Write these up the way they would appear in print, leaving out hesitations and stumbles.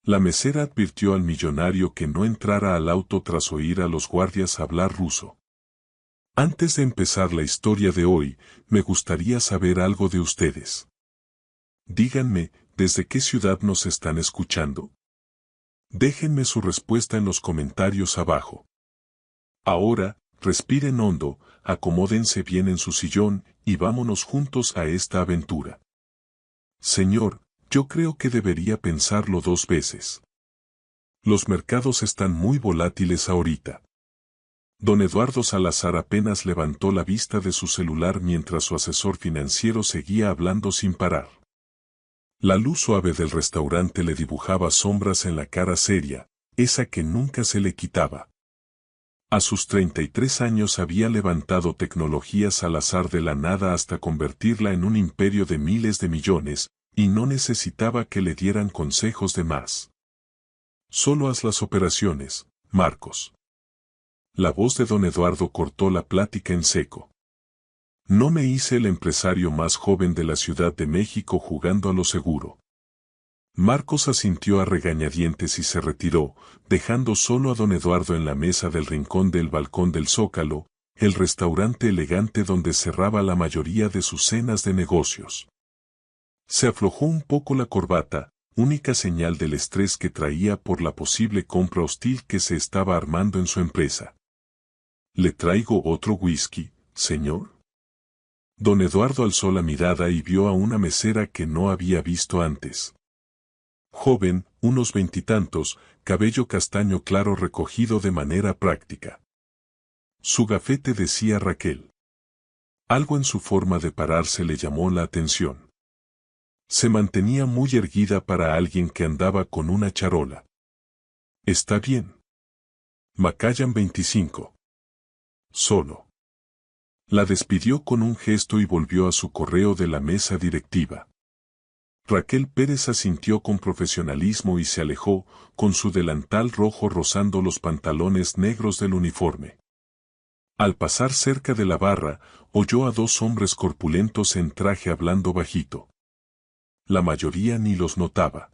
La mesera advirtió al millonario que no entrara al auto tras oír a los guardias hablar ruso. Antes de empezar la historia de hoy, me gustaría saber algo de ustedes. Díganme, ¿desde qué ciudad nos están escuchando? Déjenme su respuesta en los comentarios abajo. Ahora, respiren hondo, acomódense bien en su sillón y vámonos juntos a esta aventura. Señor, yo creo que debería pensarlo 2 veces. Los mercados están muy volátiles ahorita. Don Eduardo Salazar apenas levantó la vista de su celular mientras su asesor financiero seguía hablando sin parar. La luz suave del restaurante le dibujaba sombras en la cara seria, esa que nunca se le quitaba. A sus 33 años había levantado Tecnología Salazar de la nada hasta convertirla en un imperio de miles de millones, y no necesitaba que le dieran consejos de más. Solo haz las operaciones, Marcos. La voz de don Eduardo cortó la plática en seco. No me hice el empresario más joven de la Ciudad de México jugando a lo seguro. Marcos asintió a regañadientes y se retiró, dejando solo a don Eduardo en la mesa del rincón del balcón del Zócalo, el restaurante elegante donde cerraba la mayoría de sus cenas de negocios. Se aflojó un poco la corbata, única señal del estrés que traía por la posible compra hostil que se estaba armando en su empresa. ¿Le traigo otro whisky, señor? Don Eduardo alzó la mirada y vio a una mesera que no había visto antes. Joven, unos 20 y tantos, cabello castaño claro recogido de manera práctica. Su gafete decía Raquel. Algo en su forma de pararse le llamó la atención. Se mantenía muy erguida para alguien que andaba con una charola. Está bien. Macallan 25. Solo. La despidió con un gesto y volvió a su correo de la mesa directiva. Raquel Pérez asintió con profesionalismo y se alejó, con su delantal rojo rozando los pantalones negros del uniforme. Al pasar cerca de la barra, oyó a 2 hombres corpulentos en traje hablando bajito. La mayoría ni los notaba.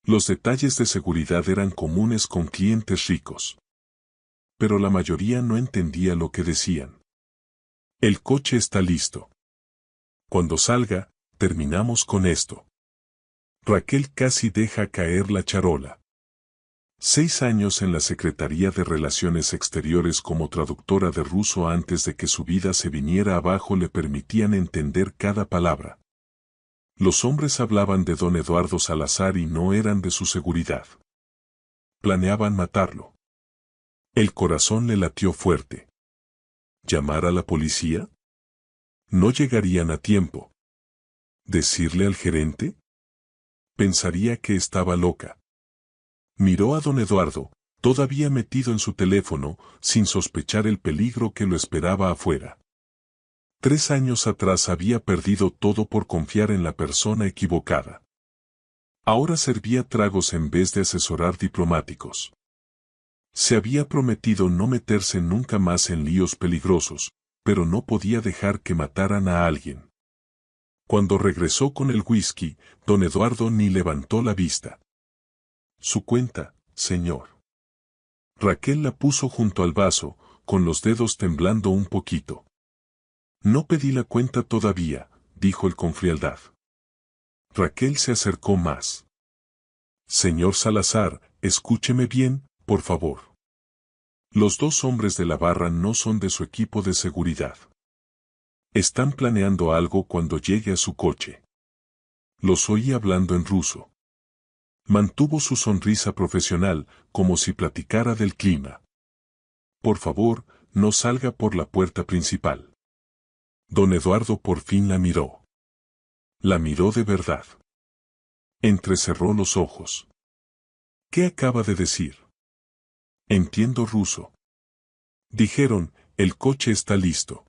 Los detalles de seguridad eran comunes con clientes ricos. Pero la mayoría no entendía lo que decían. El coche está listo. Cuando salga, terminamos con esto. Raquel casi deja caer la charola. 6 años en la Secretaría de Relaciones Exteriores como traductora de ruso antes de que su vida se viniera abajo le permitían entender cada palabra. Los hombres hablaban de don Eduardo Salazar y no eran de su seguridad. Planeaban matarlo. El corazón le latió fuerte. ¿Llamar a la policía? No llegarían a tiempo. ¿Decirle al gerente? Pensaría que estaba loca. Miró a don Eduardo, todavía metido en su teléfono, sin sospechar el peligro que lo esperaba afuera. 3 años atrás había perdido todo por confiar en la persona equivocada. Ahora servía tragos en vez de asesorar diplomáticos. Se había prometido no meterse nunca más en líos peligrosos, pero no podía dejar que mataran a alguien. Cuando regresó con el whisky, don Eduardo ni levantó la vista. Su cuenta, señor. Raquel la puso junto al vaso, con los dedos temblando un poquito. No pedí la cuenta todavía, dijo él con frialdad. Raquel se acercó más. Señor Salazar, escúcheme bien, por favor. Los 2 hombres de la barra no son de su equipo de seguridad. Están planeando algo cuando llegue a su coche. Los oí hablando en ruso. Mantuvo su sonrisa profesional, como si platicara del clima. Por favor, no salga por la puerta principal. Don Eduardo por fin la miró. La miró de verdad. Entrecerró los ojos. ¿Qué acaba de decir? Entiendo ruso. Dijeron, el coche está listo.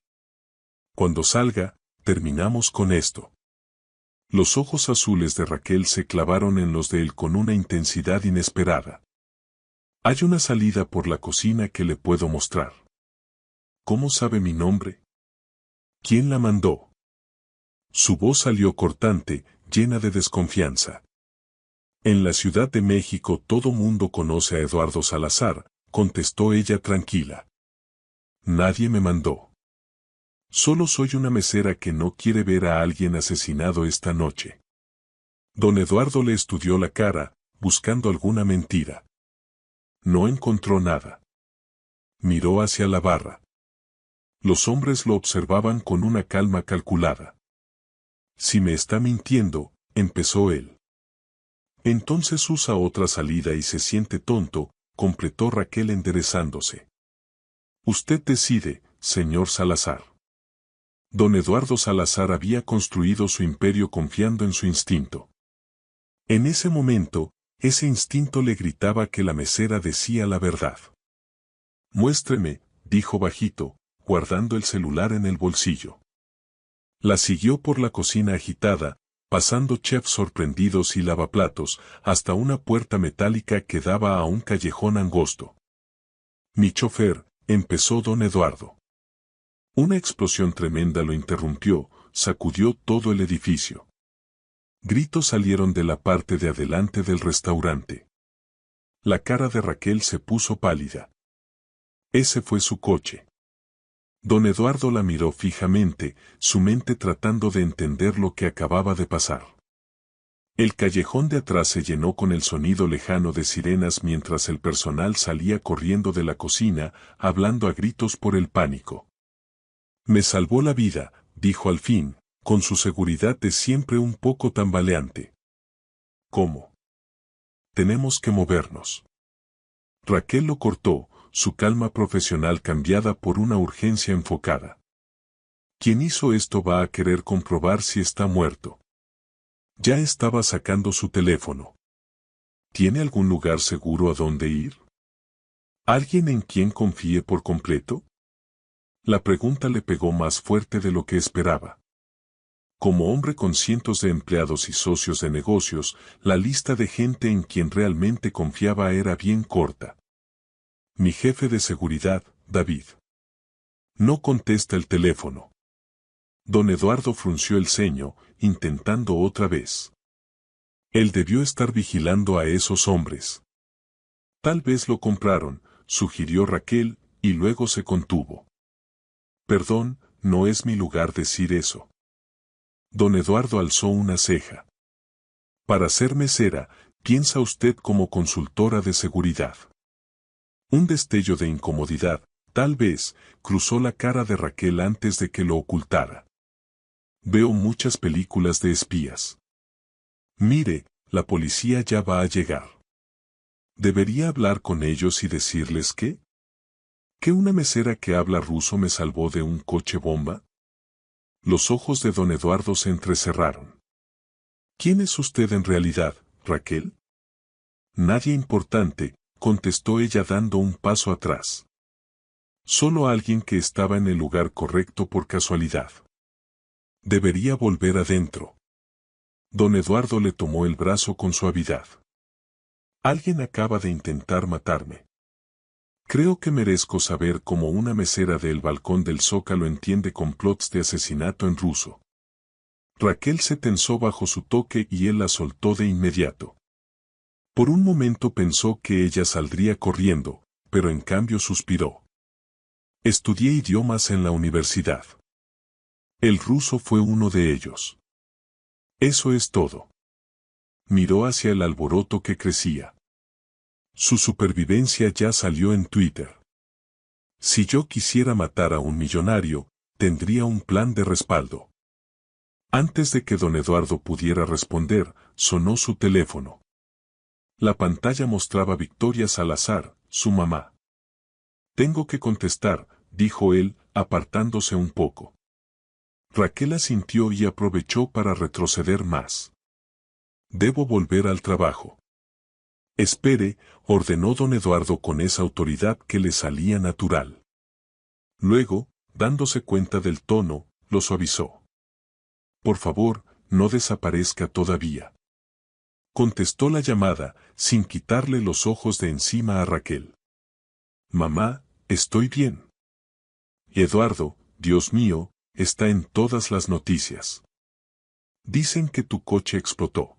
Cuando salga, terminamos con esto. Los ojos azules de Raquel se clavaron en los de él con una intensidad inesperada. Hay una salida por la cocina que le puedo mostrar. ¿Cómo sabe mi nombre? ¿Quién la mandó? Su voz salió cortante, llena de desconfianza. En la Ciudad de México todo mundo conoce a Eduardo Salazar, contestó ella tranquila. Nadie me mandó. Solo soy una mesera que no quiere ver a alguien asesinado esta noche. Don Eduardo le estudió la cara, buscando alguna mentira. No encontró nada. Miró hacia la barra. Los hombres lo observaban con una calma calculada. Si me está mintiendo, empezó él. Entonces usa otra salida y se siente tonto, completó Raquel enderezándose. Usted decide, señor Salazar. Don Eduardo Salazar había construido su imperio confiando en su instinto. En ese momento, ese instinto le gritaba que la mesera decía la verdad. Muéstreme, dijo bajito, guardando el celular en el bolsillo. La siguió por la cocina agitada, pasando chefs sorprendidos y lavaplatos, hasta una puerta metálica que daba a un callejón angosto. Mi chofer, empezó don Eduardo. Una explosión tremenda lo interrumpió, sacudió todo el edificio. Gritos salieron de la parte de adelante del restaurante. La cara de Raquel se puso pálida. Ese fue su coche. Don Eduardo la miró fijamente, su mente tratando de entender lo que acababa de pasar. El callejón de atrás se llenó con el sonido lejano de sirenas mientras el personal salía corriendo de la cocina, hablando a gritos por el pánico. Me salvó la vida, dijo al fin, con su seguridad de siempre un poco tambaleante. ¿Cómo? Tenemos que movernos. Raquel lo cortó, su calma profesional cambiada por una urgencia enfocada. Quien hizo esto va a querer comprobar si está muerto. Ya estaba sacando su teléfono. ¿Tiene algún lugar seguro a donde ir? ¿Alguien en quien confíe por completo? La pregunta le pegó más fuerte de lo que esperaba. Como hombre con cientos de empleados y socios de negocios, la lista de gente en quien realmente confiaba era bien corta. Mi jefe de seguridad, David. No contesta el teléfono. Don Eduardo frunció el ceño, intentando otra vez. Él debió estar vigilando a esos hombres. Tal vez lo compraron, sugirió Raquel, y luego se contuvo. Perdón, no es mi lugar decir eso. Don Eduardo alzó una ceja. Para ser mesera, piensa usted como consultora de seguridad. Un destello de incomodidad, tal vez, cruzó la cara de Raquel antes de que lo ocultara. Veo muchas películas de espías. Mire, la policía ya va a llegar. ¿Debería hablar con ellos y decirles qué? ¿Que una mesera que habla ruso me salvó de un coche bomba? Los ojos de don Eduardo se entrecerraron. ¿Quién es usted en realidad, Raquel? Nadie importante, contestó ella dando un paso atrás. Solo alguien que estaba en el lugar correcto por casualidad. Debería volver adentro. Don Eduardo le tomó el brazo con suavidad. Alguien acaba de intentar matarme. Creo que merezco saber cómo una mesera del balcón del Zócalo entiende complots de asesinato en ruso. Raquel se tensó bajo su toque y él la soltó de inmediato. Por un momento pensó que ella saldría corriendo, pero en cambio suspiró. Estudié idiomas en la universidad. El ruso fue uno de ellos. Eso es todo. Miró hacia el alboroto que crecía. Su supervivencia ya salió en Twitter. Si yo quisiera matar a un millonario, tendría un plan de respaldo. Antes de que don Eduardo pudiera responder, sonó su teléfono. La pantalla mostraba Victoria Salazar, su mamá. Tengo que contestar, dijo él, apartándose un poco. Raquel asintió y aprovechó para retroceder más. Debo volver al trabajo. Espere, ordenó don Eduardo con esa autoridad que le salía natural. Luego, dándose cuenta del tono, lo suavizó. Por favor, no desaparezca todavía. Contestó la llamada, sin quitarle los ojos de encima a Raquel. Mamá, estoy bien. Eduardo, Dios mío, está en todas las noticias. Dicen que tu coche explotó.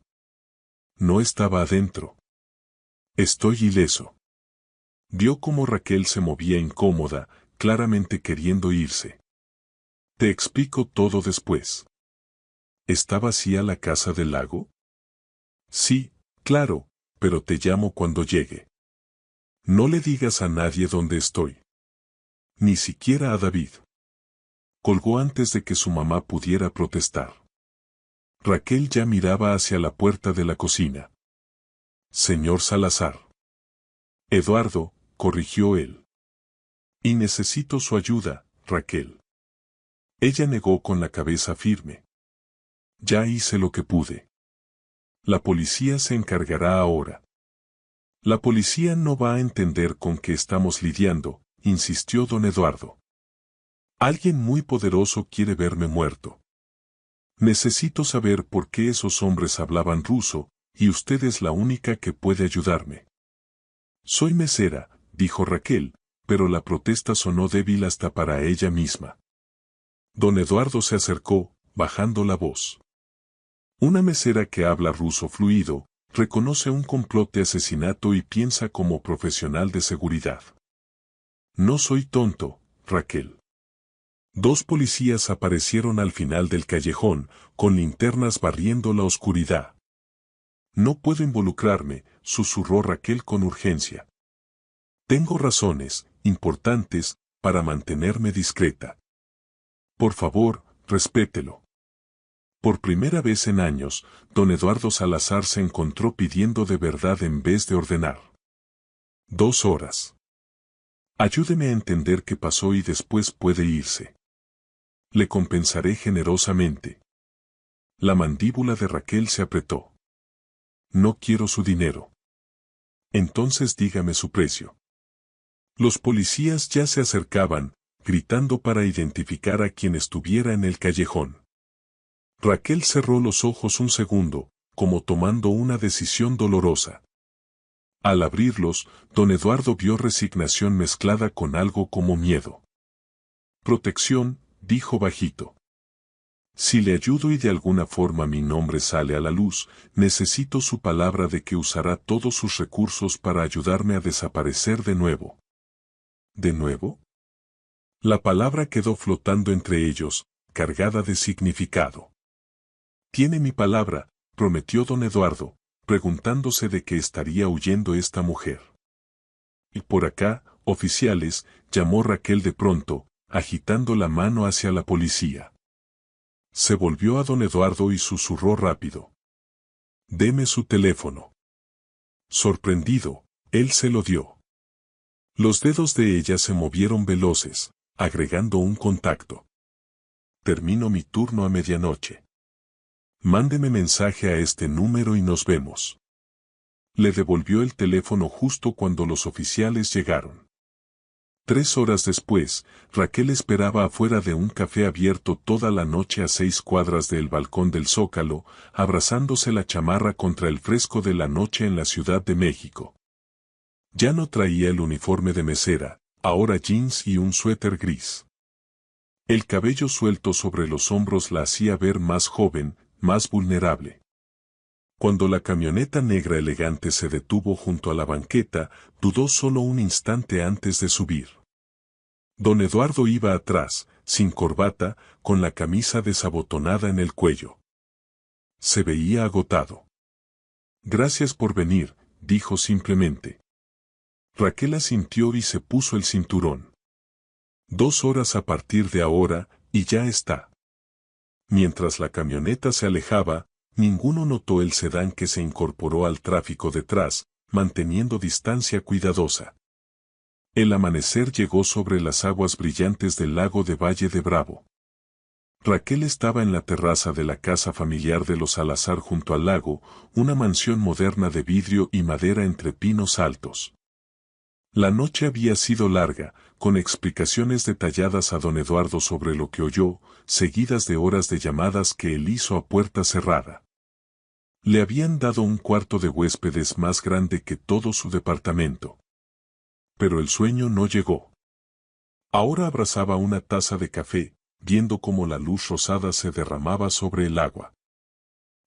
No estaba adentro. Estoy ileso. Vio cómo Raquel se movía incómoda, claramente queriendo irse. Te explico todo después. ¿Está vacía la casa del lago? Sí, claro, pero te llamo cuando llegue. No le digas a nadie dónde estoy. Ni siquiera a David. Colgó antes de que su mamá pudiera protestar. Raquel ya miraba hacia la puerta de la cocina. Señor Salazar. Eduardo, corrigió él. Y necesito su ayuda, Raquel. Ella negó con la cabeza firme. Ya hice lo que pude. La policía se encargará ahora. La policía no va a entender con qué estamos lidiando, insistió don Eduardo. Alguien muy poderoso quiere verme muerto. Necesito saber por qué esos hombres hablaban ruso, y usted es la única que puede ayudarme. Soy mesera, dijo Raquel, pero la protesta sonó débil hasta para ella misma. Don Eduardo se acercó, bajando la voz. Una mesera que habla ruso fluido, reconoce un complot de asesinato y piensa como profesional de seguridad. No soy tonto, Raquel. Dos policías aparecieron al final del callejón, con linternas barriendo la oscuridad. No puedo involucrarme, susurró Raquel con urgencia. Tengo razones, importantes, para mantenerme discreta. Por favor, respételo. Por primera vez en años, don Eduardo Salazar se encontró pidiendo de verdad en vez de ordenar. 2 horas. Ayúdeme a entender qué pasó y después puede irse. Le compensaré generosamente. La mandíbula de Raquel se apretó. No quiero su dinero. Entonces dígame su precio. Los policías ya se acercaban, gritando para identificar a quien estuviera en el callejón. Raquel cerró los ojos un segundo, como tomando una decisión dolorosa. Al abrirlos, don Eduardo vio resignación mezclada con algo como miedo. Protección, dijo bajito. Si le ayudo y de alguna forma mi nombre sale a la luz, necesito su palabra de que usará todos sus recursos para ayudarme a desaparecer de nuevo. ¿De nuevo? La palabra quedó flotando entre ellos, cargada de significado. Tiene mi palabra, prometió don Eduardo, preguntándose de qué estaría huyendo esta mujer. Y por acá, oficiales, llamó Raquel de pronto, agitando la mano hacia la policía. Se volvió a don Eduardo y susurró rápido. Deme su teléfono. Sorprendido, él se lo dio. Los dedos de ella se movieron veloces, agregando un contacto. Termino mi turno a medianoche. Mándeme mensaje a este número y nos vemos. Le devolvió el teléfono justo cuando los oficiales llegaron. 3 horas después, Raquel esperaba afuera de un café abierto toda la noche a 6 cuadras del balcón del Zócalo, abrazándose la chamarra contra el fresco de la noche en la Ciudad de México. Ya no traía el uniforme de mesera, ahora jeans y un suéter gris. El cabello suelto sobre los hombros la hacía ver más joven, más vulnerable. Cuando la camioneta negra elegante se detuvo junto a la banqueta, dudó solo un instante antes de subir. Don Eduardo iba atrás, sin corbata, con la camisa desabotonada en el cuello. Se veía agotado. Gracias por venir, dijo simplemente. Raquel asintió y se puso el cinturón. 2 horas a partir de ahora, y ya está. Mientras la camioneta se alejaba, ninguno notó el sedán que se incorporó al tráfico detrás, manteniendo distancia cuidadosa. El amanecer llegó sobre las aguas brillantes del lago de Valle de Bravo. Raquel estaba en la terraza de la casa familiar de los Salazar junto al lago, una mansión moderna de vidrio y madera entre pinos altos. La noche había sido larga, con explicaciones detalladas a don Eduardo sobre lo que oyó, seguidas de horas de llamadas que él hizo a puerta cerrada. Le habían dado un cuarto de huéspedes más grande que todo su departamento. Pero el sueño no llegó. Ahora abrazaba una taza de café, viendo cómo la luz rosada se derramaba sobre el agua.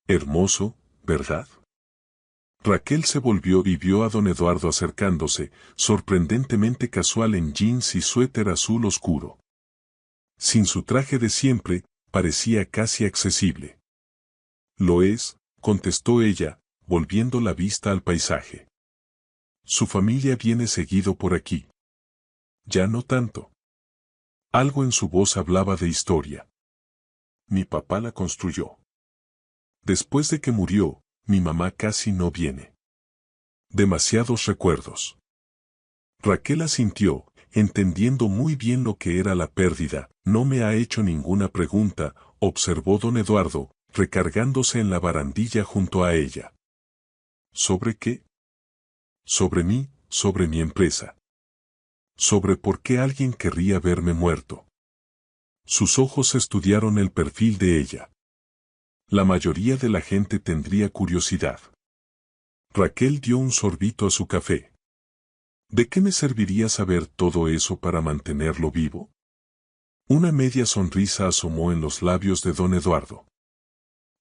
Hermoso, ¿verdad? Raquel se volvió y vio a don Eduardo acercándose, sorprendentemente casual en jeans y suéter azul oscuro. Sin su traje de siempre, parecía casi accesible. «Lo es», contestó ella, volviendo la vista al paisaje. «Su familia viene seguido por aquí». «Ya no tanto». Algo en su voz hablaba de historia. «Mi papá la construyó. Después de que murió, mi mamá casi no viene. Demasiados recuerdos». Raquel asintió, entendiendo muy bien lo que era la pérdida. «No me ha hecho ninguna pregunta», observó don Eduardo, recargándose en la barandilla junto a ella. «¿Sobre qué?» «Sobre mí, sobre mi empresa. Sobre por qué alguien querría verme muerto». Sus ojos estudiaron el perfil de ella. La mayoría de la gente tendría curiosidad. Raquel dio un sorbito a su café. ¿De qué me serviría saber todo eso para mantenerlo vivo? Una media sonrisa asomó en los labios de don Eduardo.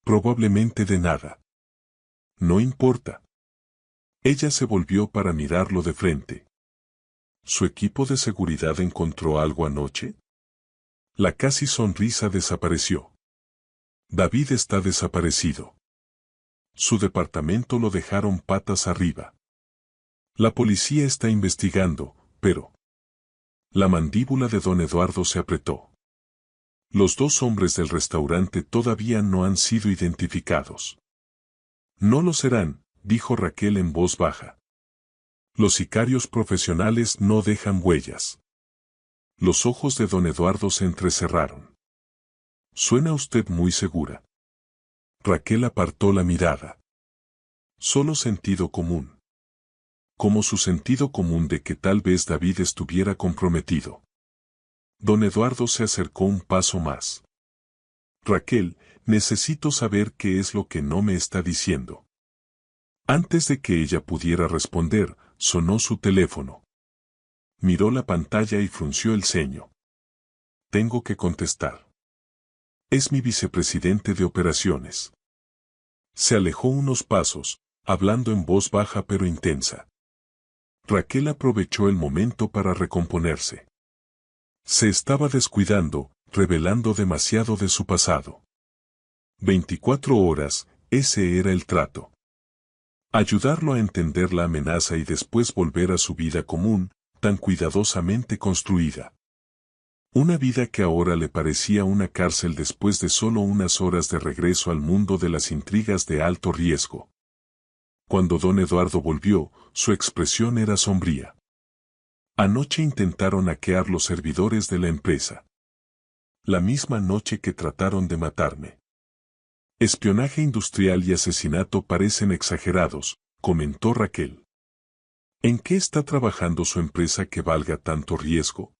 Probablemente de nada. No importa. Ella se volvió para mirarlo de frente. ¿Su equipo de seguridad encontró algo anoche? La casi sonrisa desapareció. David está desaparecido. Su departamento lo dejaron patas arriba. La policía está investigando, pero... La mandíbula de don Eduardo se apretó. Los dos hombres del restaurante todavía no han sido identificados. No lo serán, dijo Raquel en voz baja. Los sicarios profesionales no dejan huellas. Los ojos de don Eduardo se entrecerraron. Suena usted muy segura. Raquel apartó la mirada. Solo sentido común. Como su sentido común de que tal vez David estuviera comprometido. Don Eduardo se acercó un paso más. Raquel, necesito saber qué es lo que no me está diciendo. Antes de que ella pudiera responder, sonó su teléfono. Miró la pantalla y frunció el ceño. Tengo que contestar. Es mi vicepresidente de operaciones. Se alejó unos pasos, hablando en voz baja pero intensa. Raquel aprovechó el momento para recomponerse. Se estaba descuidando, revelando demasiado de su pasado. 24 horas, ese era el trato. Ayudarlo a entender la amenaza y después volver a su vida común, tan cuidadosamente construida. Una vida que ahora le parecía una cárcel después de solo unas horas de regreso al mundo de las intrigas de alto riesgo. Cuando don Eduardo volvió, su expresión era sombría. Anoche intentaron hackear los servidores de la empresa. La misma noche que trataron de matarme. Espionaje industrial y asesinato parecen exagerados, comentó Raquel. ¿En qué está trabajando su empresa que valga tanto riesgo?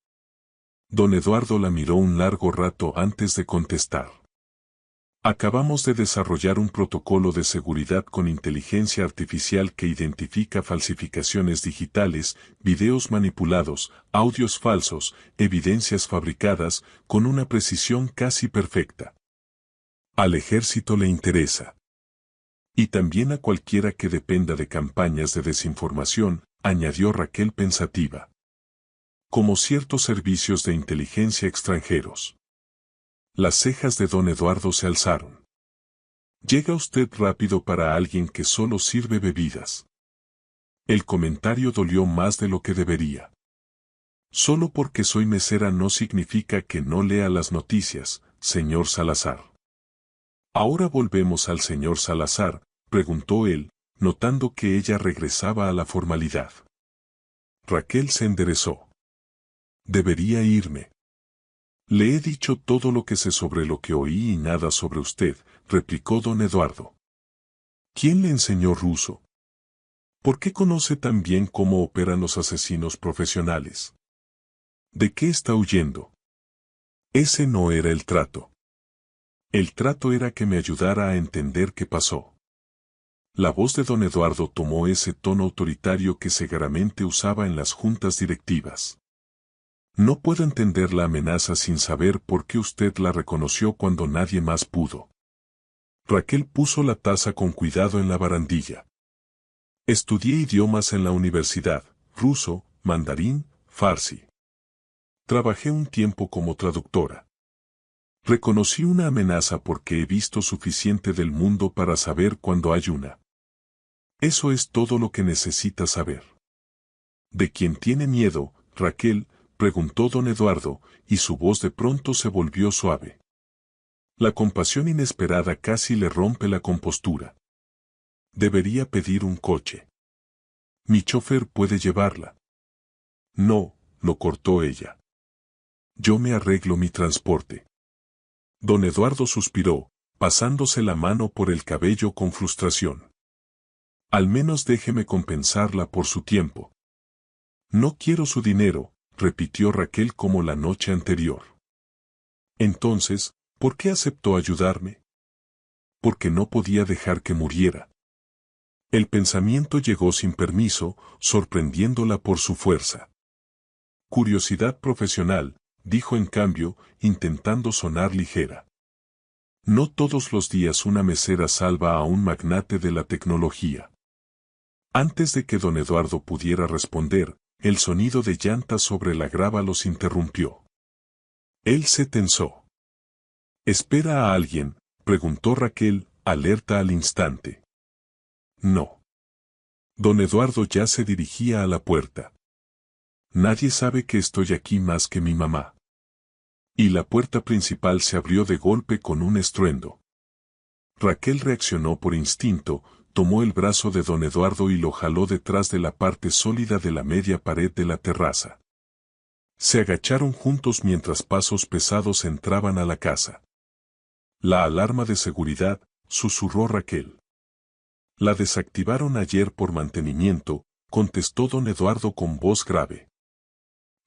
Don Eduardo la miró un largo rato antes de contestar. Acabamos de desarrollar un protocolo de seguridad con inteligencia artificial que identifica falsificaciones digitales, videos manipulados, audios falsos, evidencias fabricadas, con una precisión casi perfecta. Al ejército le interesa. Y también a cualquiera que dependa de campañas de desinformación, añadió Raquel pensativa. Como ciertos servicios de inteligencia extranjeros. Las cejas de don Eduardo se alzaron. Llega usted rápido para alguien que solo sirve bebidas. El comentario dolió más de lo que debería. Solo porque soy mesera no significa que no lea las noticias, señor Salazar. Ahora volvemos al señor Salazar, preguntó él, notando que ella regresaba a la formalidad. Raquel se enderezó. Debería irme. Le he dicho todo lo que sé sobre lo que oí y nada sobre usted, replicó don Eduardo. ¿Quién le enseñó ruso? ¿Por qué conoce tan bien cómo operan los asesinos profesionales? ¿De qué está huyendo? Ese no era el trato. El trato era que me ayudara a entender qué pasó. La voz de don Eduardo tomó ese tono autoritario que seguramente usaba en las juntas directivas. No puedo entender la amenaza sin saber por qué usted la reconoció cuando nadie más pudo. Raquel puso la taza con cuidado en la barandilla. Estudié idiomas en la universidad, ruso, mandarín, farsi. Trabajé un tiempo como traductora. Reconocí una amenaza porque he visto suficiente del mundo para saber cuando hay una. Eso es todo lo que necesitas saber. ¿De quién tiene miedo, Raquel?, preguntó don Eduardo, y su voz de pronto se volvió suave. La compasión inesperada casi le rompe la compostura. Debería pedir un coche. Mi chofer puede llevarla. No, lo cortó ella. Yo me arreglo mi transporte. Don Eduardo suspiró, pasándose la mano por el cabello con frustración. Al menos déjeme compensarla por su tiempo. No quiero su dinero, repitió Raquel como la noche anterior. Entonces, ¿por qué aceptó ayudarme? Porque no podía dejar que muriera. El pensamiento llegó sin permiso, sorprendiéndola por su fuerza. Curiosidad profesional, dijo en cambio, intentando sonar ligera. No todos los días una mesera salva a un magnate de la tecnología. Antes de que don Eduardo pudiera responder, el sonido de llantas sobre la grava los interrumpió. Él se tensó. ¿Espera a alguien?, preguntó Raquel, alerta al instante. No. Don Eduardo ya se dirigía a la puerta. Nadie sabe que estoy aquí más que mi mamá. Y la puerta principal se abrió de golpe con un estruendo. Raquel reaccionó por instinto, tomó el brazo de don Eduardo y lo jaló detrás de la parte sólida de la media pared de la terraza. Se agacharon juntos mientras pasos pesados entraban a la casa. La alarma de seguridad, susurró Raquel. La desactivaron ayer por mantenimiento, contestó don Eduardo con voz grave.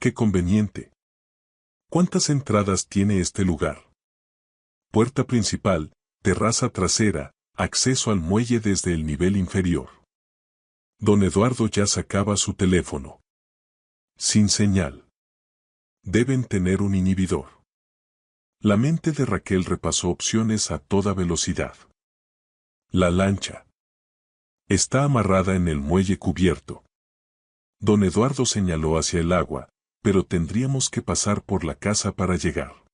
Qué conveniente. ¿Cuántas entradas tiene este lugar? Puerta principal, terraza trasera, acceso al muelle desde el nivel inferior. Don Eduardo ya sacaba su teléfono. Sin señal. Deben tener un inhibidor. La mente de Raquel repasó opciones a toda velocidad. La lancha. Está amarrada en el muelle cubierto. Don Eduardo señaló hacia el agua, pero tendríamos que pasar por la casa para llegar.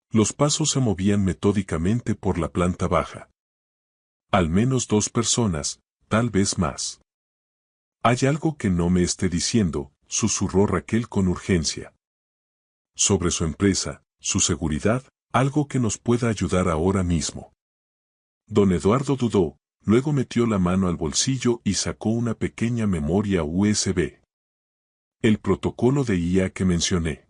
Los pasos se movían metódicamente por la planta baja. Al menos 2 personas, tal vez más. Hay algo que no me esté diciendo, susurró Raquel con urgencia. Sobre su empresa, su seguridad, algo que nos pueda ayudar ahora mismo. Don Eduardo dudó, luego metió la mano al bolsillo y sacó una pequeña memoria USB. El protocolo de IA que mencioné.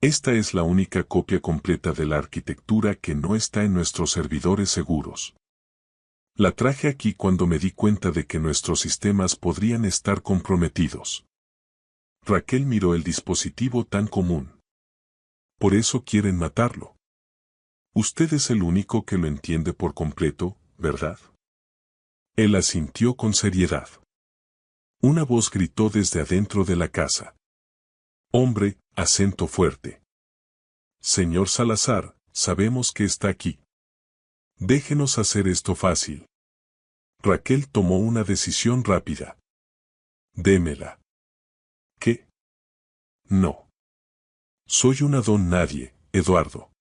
Esta es la única copia completa de la arquitectura que no está en nuestros servidores seguros. La traje aquí cuando me di cuenta de que nuestros sistemas podrían estar comprometidos. Raquel miró el dispositivo tan común. Por eso quieren matarlo. Usted es el único que lo entiende por completo, ¿verdad? Él asintió con seriedad. Una voz gritó desde adentro de la casa. Hombre, acento fuerte. Señor Salazar, sabemos que está aquí. Déjenos hacer esto fácil. Raquel tomó una decisión rápida. Démela. ¿Qué? No. Soy una don nadie, Eduardo.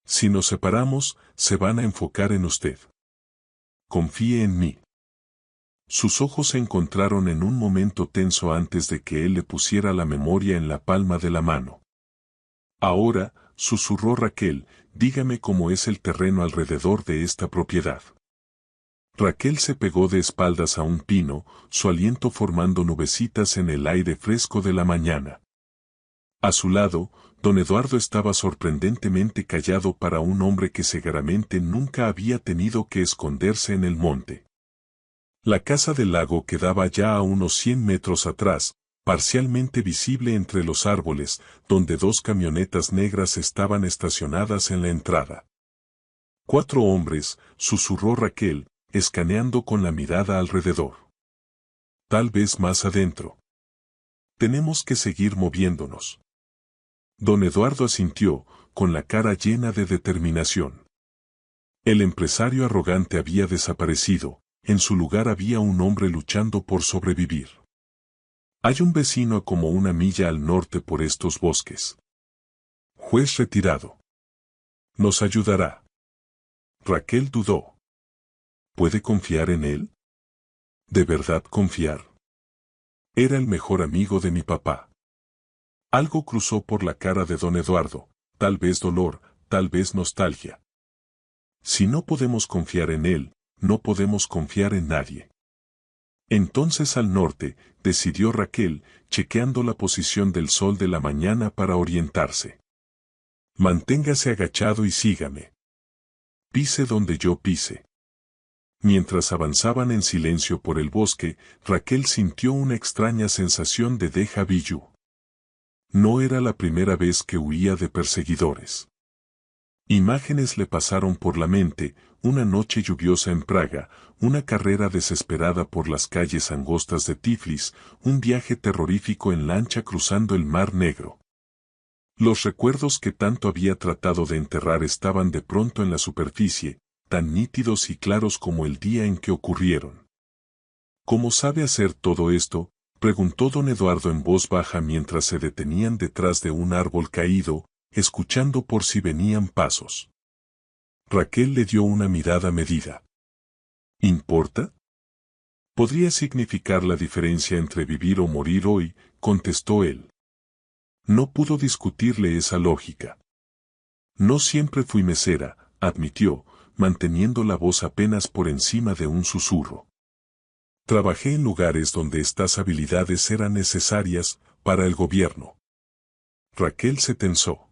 Si nos separamos, se van a enfocar en usted. Confíe en mí. Sus ojos se encontraron en un momento tenso antes de que él le pusiera la memoria en la palma de la mano. Ahora, susurró Raquel, dígame cómo es el terreno alrededor de esta propiedad. Raquel se pegó de espaldas a un pino, su aliento formando nubecitas en el aire fresco de la mañana. A su lado, don Eduardo estaba sorprendentemente callado para un hombre que seguramente nunca había tenido que esconderse en el monte. La casa del lago quedaba ya a unos 100 metros atrás, parcialmente visible entre los árboles, donde 2 camionetas negras estaban estacionadas en la entrada. 4 hombres, susurró Raquel, escaneando con la mirada alrededor. Tal vez más adentro. Tenemos que seguir moviéndonos. Don Eduardo asintió, con la cara llena de determinación. El empresario arrogante había desaparecido, en su lugar había un hombre luchando por sobrevivir. Hay un vecino a como 1 milla al norte por estos bosques. Juez retirado. Nos ayudará. Raquel dudó. ¿Puede confiar en él? ¿De verdad confiar? Era el mejor amigo de mi papá. Algo cruzó por la cara de don Eduardo, tal vez dolor, tal vez nostalgia. Si no podemos confiar en él, no podemos confiar en nadie. Entonces al norte, decidió Raquel, chequeando la posición del sol de la mañana para orientarse. Manténgase agachado y sígame. Pise donde yo pise. Mientras avanzaban en silencio por el bosque, Raquel sintió una extraña sensación de déjà vu. No era la primera vez que huía de perseguidores. Imágenes le pasaron por la mente, una noche lluviosa en Praga, una carrera desesperada por las calles angostas de Tiflis, un viaje terrorífico en lancha cruzando el Mar Negro. Los recuerdos que tanto había tratado de enterrar estaban de pronto en la superficie, tan nítidos y claros como el día en que ocurrieron. ¿Cómo sabe hacer todo esto?, preguntó don Eduardo en voz baja mientras se detenían detrás de un árbol caído, escuchando por si venían pasos. Raquel le dio una mirada medida. ¿Importa? Podría significar la diferencia entre vivir o morir hoy, contestó él. No pudo discutirle esa lógica. No siempre fui mesera, admitió, manteniendo la voz apenas por encima de un susurro. Trabajé en lugares donde estas habilidades eran necesarias para el gobierno. Raquel se tensó.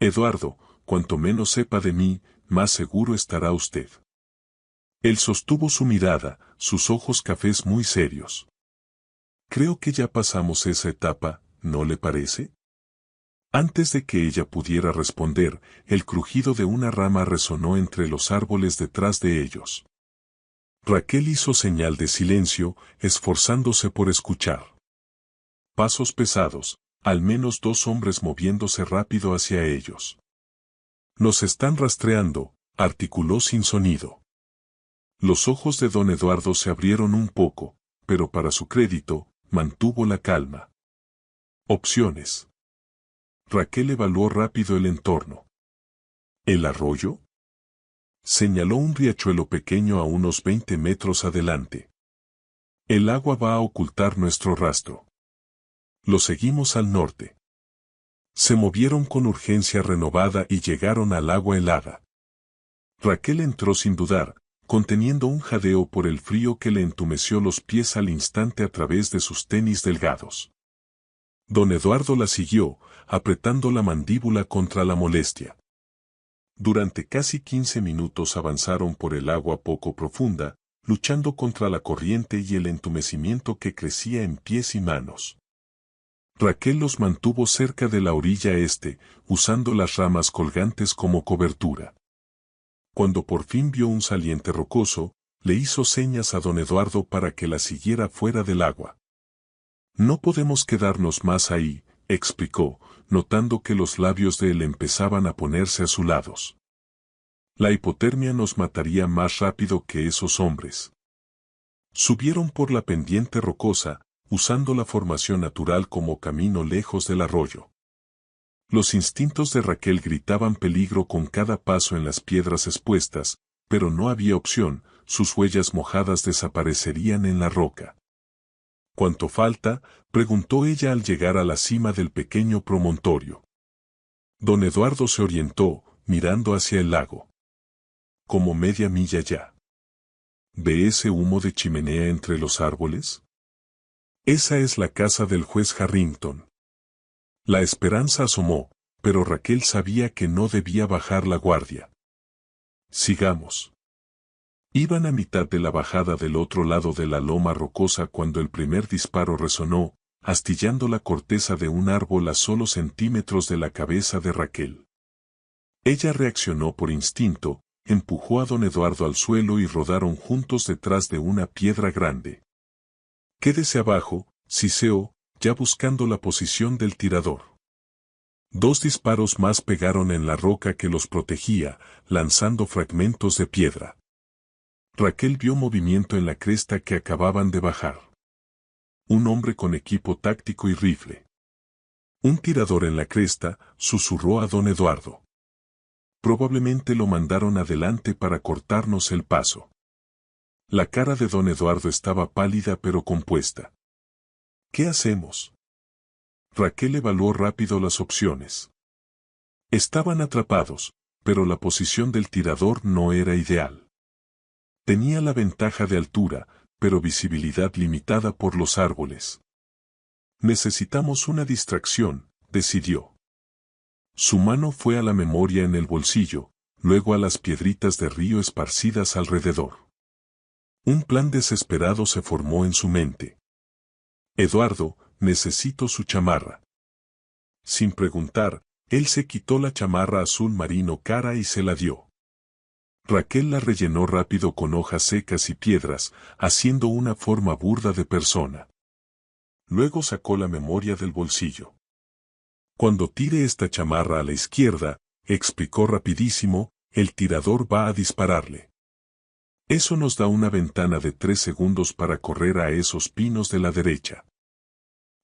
Eduardo, cuanto menos sepa de mí, más seguro estará usted. Él sostuvo su mirada, sus ojos cafés muy serios. Creo que ya pasamos esa etapa, ¿no le parece? Antes de que ella pudiera responder, el crujido de una rama resonó entre los árboles detrás de ellos. Raquel hizo señal de silencio, esforzándose por escuchar. Pasos pesados, al menos 2 hombres moviéndose rápido hacia ellos. Nos están rastreando, articuló sin sonido. Los ojos de don Eduardo se abrieron un poco, pero para su crédito, mantuvo la calma. Opciones. Raquel evaluó rápido el entorno. ¿El arroyo? Señaló un riachuelo pequeño a unos 20 metros adelante. El agua va a ocultar nuestro rastro. Lo seguimos al norte. Se movieron con urgencia renovada y llegaron al agua helada. Raquel entró sin dudar, conteniendo un jadeo por el frío que le entumeció los pies al instante a través de sus tenis delgados. Don Eduardo la siguió, apretando la mandíbula contra la molestia. Durante casi 15 minutos avanzaron por el agua poco profunda, luchando contra la corriente y el entumecimiento que crecía en pies y manos. Raquel los mantuvo cerca de la orilla este, usando las ramas colgantes como cobertura. Cuando por fin vio un saliente rocoso, le hizo señas a don Eduardo para que la siguiera fuera del agua. No podemos quedarnos más ahí, explicó, notando que los labios de él empezaban a ponerse azulados. La hipotermia nos mataría más rápido que esos hombres. Subieron por la pendiente rocosa, usando la formación natural como camino lejos del arroyo. Los instintos de Raquel gritaban peligro con cada paso en las piedras expuestas, pero no había opción, sus huellas mojadas desaparecerían en la roca. ¿Cuánto falta?, preguntó ella al llegar a la cima del pequeño promontorio. Don Eduardo se orientó, mirando hacia el lago. Como media milla ya. ¿Ve ese humo de chimenea entre los árboles? Esa es la casa del juez Harrington. La esperanza asomó, pero Raquel sabía que no debía bajar la guardia. Sigamos. Iban a mitad de la bajada del otro lado de la loma rocosa cuando el primer disparo resonó, astillando la corteza de un árbol a solo centímetros de la cabeza de Raquel. Ella reaccionó por instinto, empujó a don Eduardo al suelo y rodaron juntos detrás de una piedra grande. Quédese abajo, siseó, ya buscando la posición del tirador. 2 disparos más pegaron en la roca que los protegía, lanzando fragmentos de piedra. Raquel vio movimiento en la cresta que acababan de bajar. Un hombre con equipo táctico y rifle. Un tirador en la cresta, susurró a don Eduardo. Probablemente lo mandaron adelante para cortarnos el paso. La cara de don Eduardo estaba pálida pero compuesta. ¿Qué hacemos? Raquel evaluó rápido las opciones. Estaban atrapados, pero la posición del tirador no era ideal. Tenía la ventaja de altura, pero visibilidad limitada por los árboles. Necesitamos una distracción, decidió. Su mano fue a la memoria en el bolsillo, luego a las piedritas de río esparcidas alrededor. Un plan desesperado se formó en su mente. Eduardo, necesito su chamarra. Sin preguntar, él se quitó la chamarra azul marino cara y se la dio. Raquel la rellenó rápido con hojas secas y piedras, haciendo una forma burda de persona. Luego sacó la memoria del bolsillo. Cuando tire esta chamarra a la izquierda, explicó rapidísimo, el tirador va a dispararle. Eso nos da una ventana de 3 segundos para correr a esos pinos de la derecha.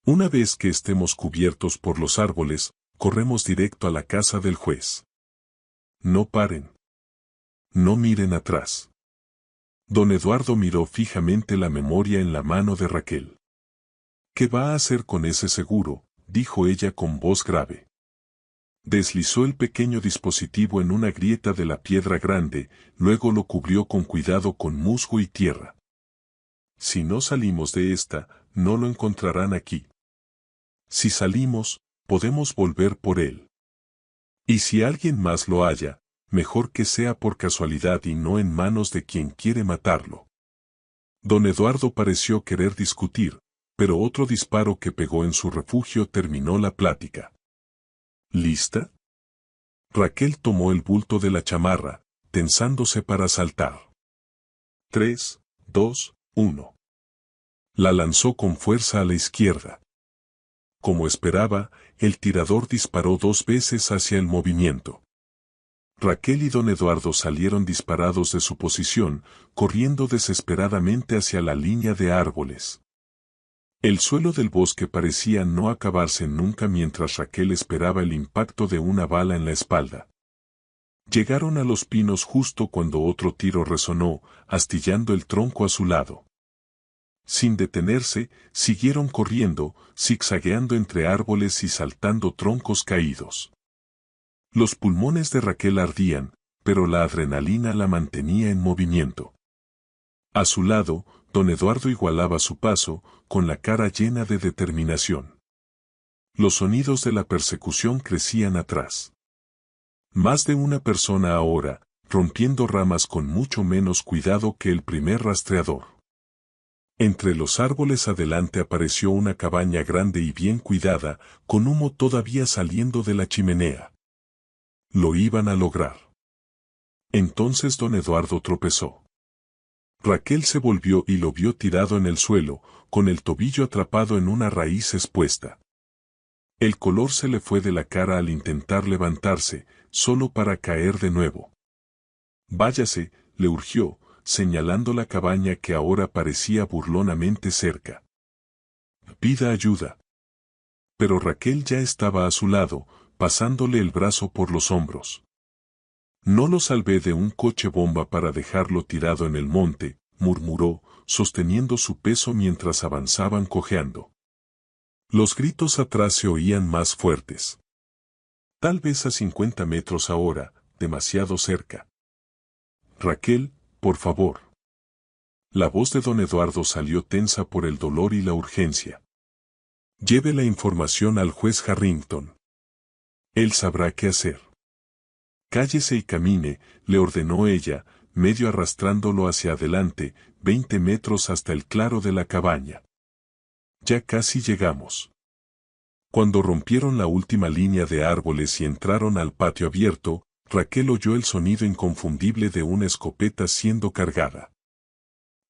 Una vez que estemos cubiertos por los árboles, corremos directo a la casa del juez. No paren. No miren atrás. Don Eduardo miró fijamente la memoria en la mano de Raquel. ¿Qué va a hacer con ese seguro?, dijo ella con voz grave. Deslizó el pequeño dispositivo en una grieta de la piedra grande, luego lo cubrió con cuidado con musgo y tierra. Si no salimos de esta, no lo encontrarán aquí. Si salimos, podemos volver por él. Y si alguien más lo halla, mejor que sea por casualidad y no en manos de quien quiere matarlo. Don Eduardo pareció querer discutir, pero otro disparo que pegó en su refugio terminó la plática. ¿Lista? Raquel tomó el bulto de la chamarra, tensándose para saltar. 3, 2, 1. La lanzó con fuerza a la izquierda. Como esperaba, el tirador disparó 2 veces hacia el movimiento. Raquel y don Eduardo salieron disparados de su posición, corriendo desesperadamente hacia la línea de árboles. El suelo del bosque parecía no acabarse nunca mientras Raquel esperaba el impacto de una bala en la espalda. Llegaron a los pinos justo cuando otro tiro resonó, astillando el tronco a su lado. Sin detenerse, siguieron corriendo, zigzagueando entre árboles y saltando troncos caídos. Los pulmones de Raquel ardían, pero la adrenalina la mantenía en movimiento. A su lado, don Eduardo igualaba su paso, con la cara llena de determinación. Los sonidos de la persecución crecían atrás. Más de una persona ahora, rompiendo ramas con mucho menos cuidado que el primer rastreador. Entre los árboles adelante apareció una cabaña grande y bien cuidada, con humo todavía saliendo de la chimenea. Lo iban a lograr. Entonces don Eduardo tropezó. Raquel se volvió y lo vio tirado en el suelo, con el tobillo atrapado en una raíz expuesta. El color se le fue de la cara al intentar levantarse, solo para caer de nuevo. Váyase, le urgió, señalando la cabaña que ahora parecía burlonamente cerca. Pida ayuda. Pero Raquel ya estaba a su lado, pasándole el brazo por los hombros. No lo salvé de un coche bomba para dejarlo tirado en el monte, murmuró, sosteniendo su peso mientras avanzaban cojeando. Los gritos atrás se oían más fuertes. Tal vez a 50 metros ahora, demasiado cerca. Raquel, por favor. La voz de don Eduardo salió tensa por el dolor y la urgencia. Lleve la información al juez Harrington. Él sabrá qué hacer. Cállese y camine, le ordenó ella, medio arrastrándolo hacia adelante, 20 metros hasta el claro de la cabaña. Ya casi llegamos. Cuando rompieron la última línea de árboles y entraron al patio abierto, Raquel oyó el sonido inconfundible de una escopeta siendo cargada.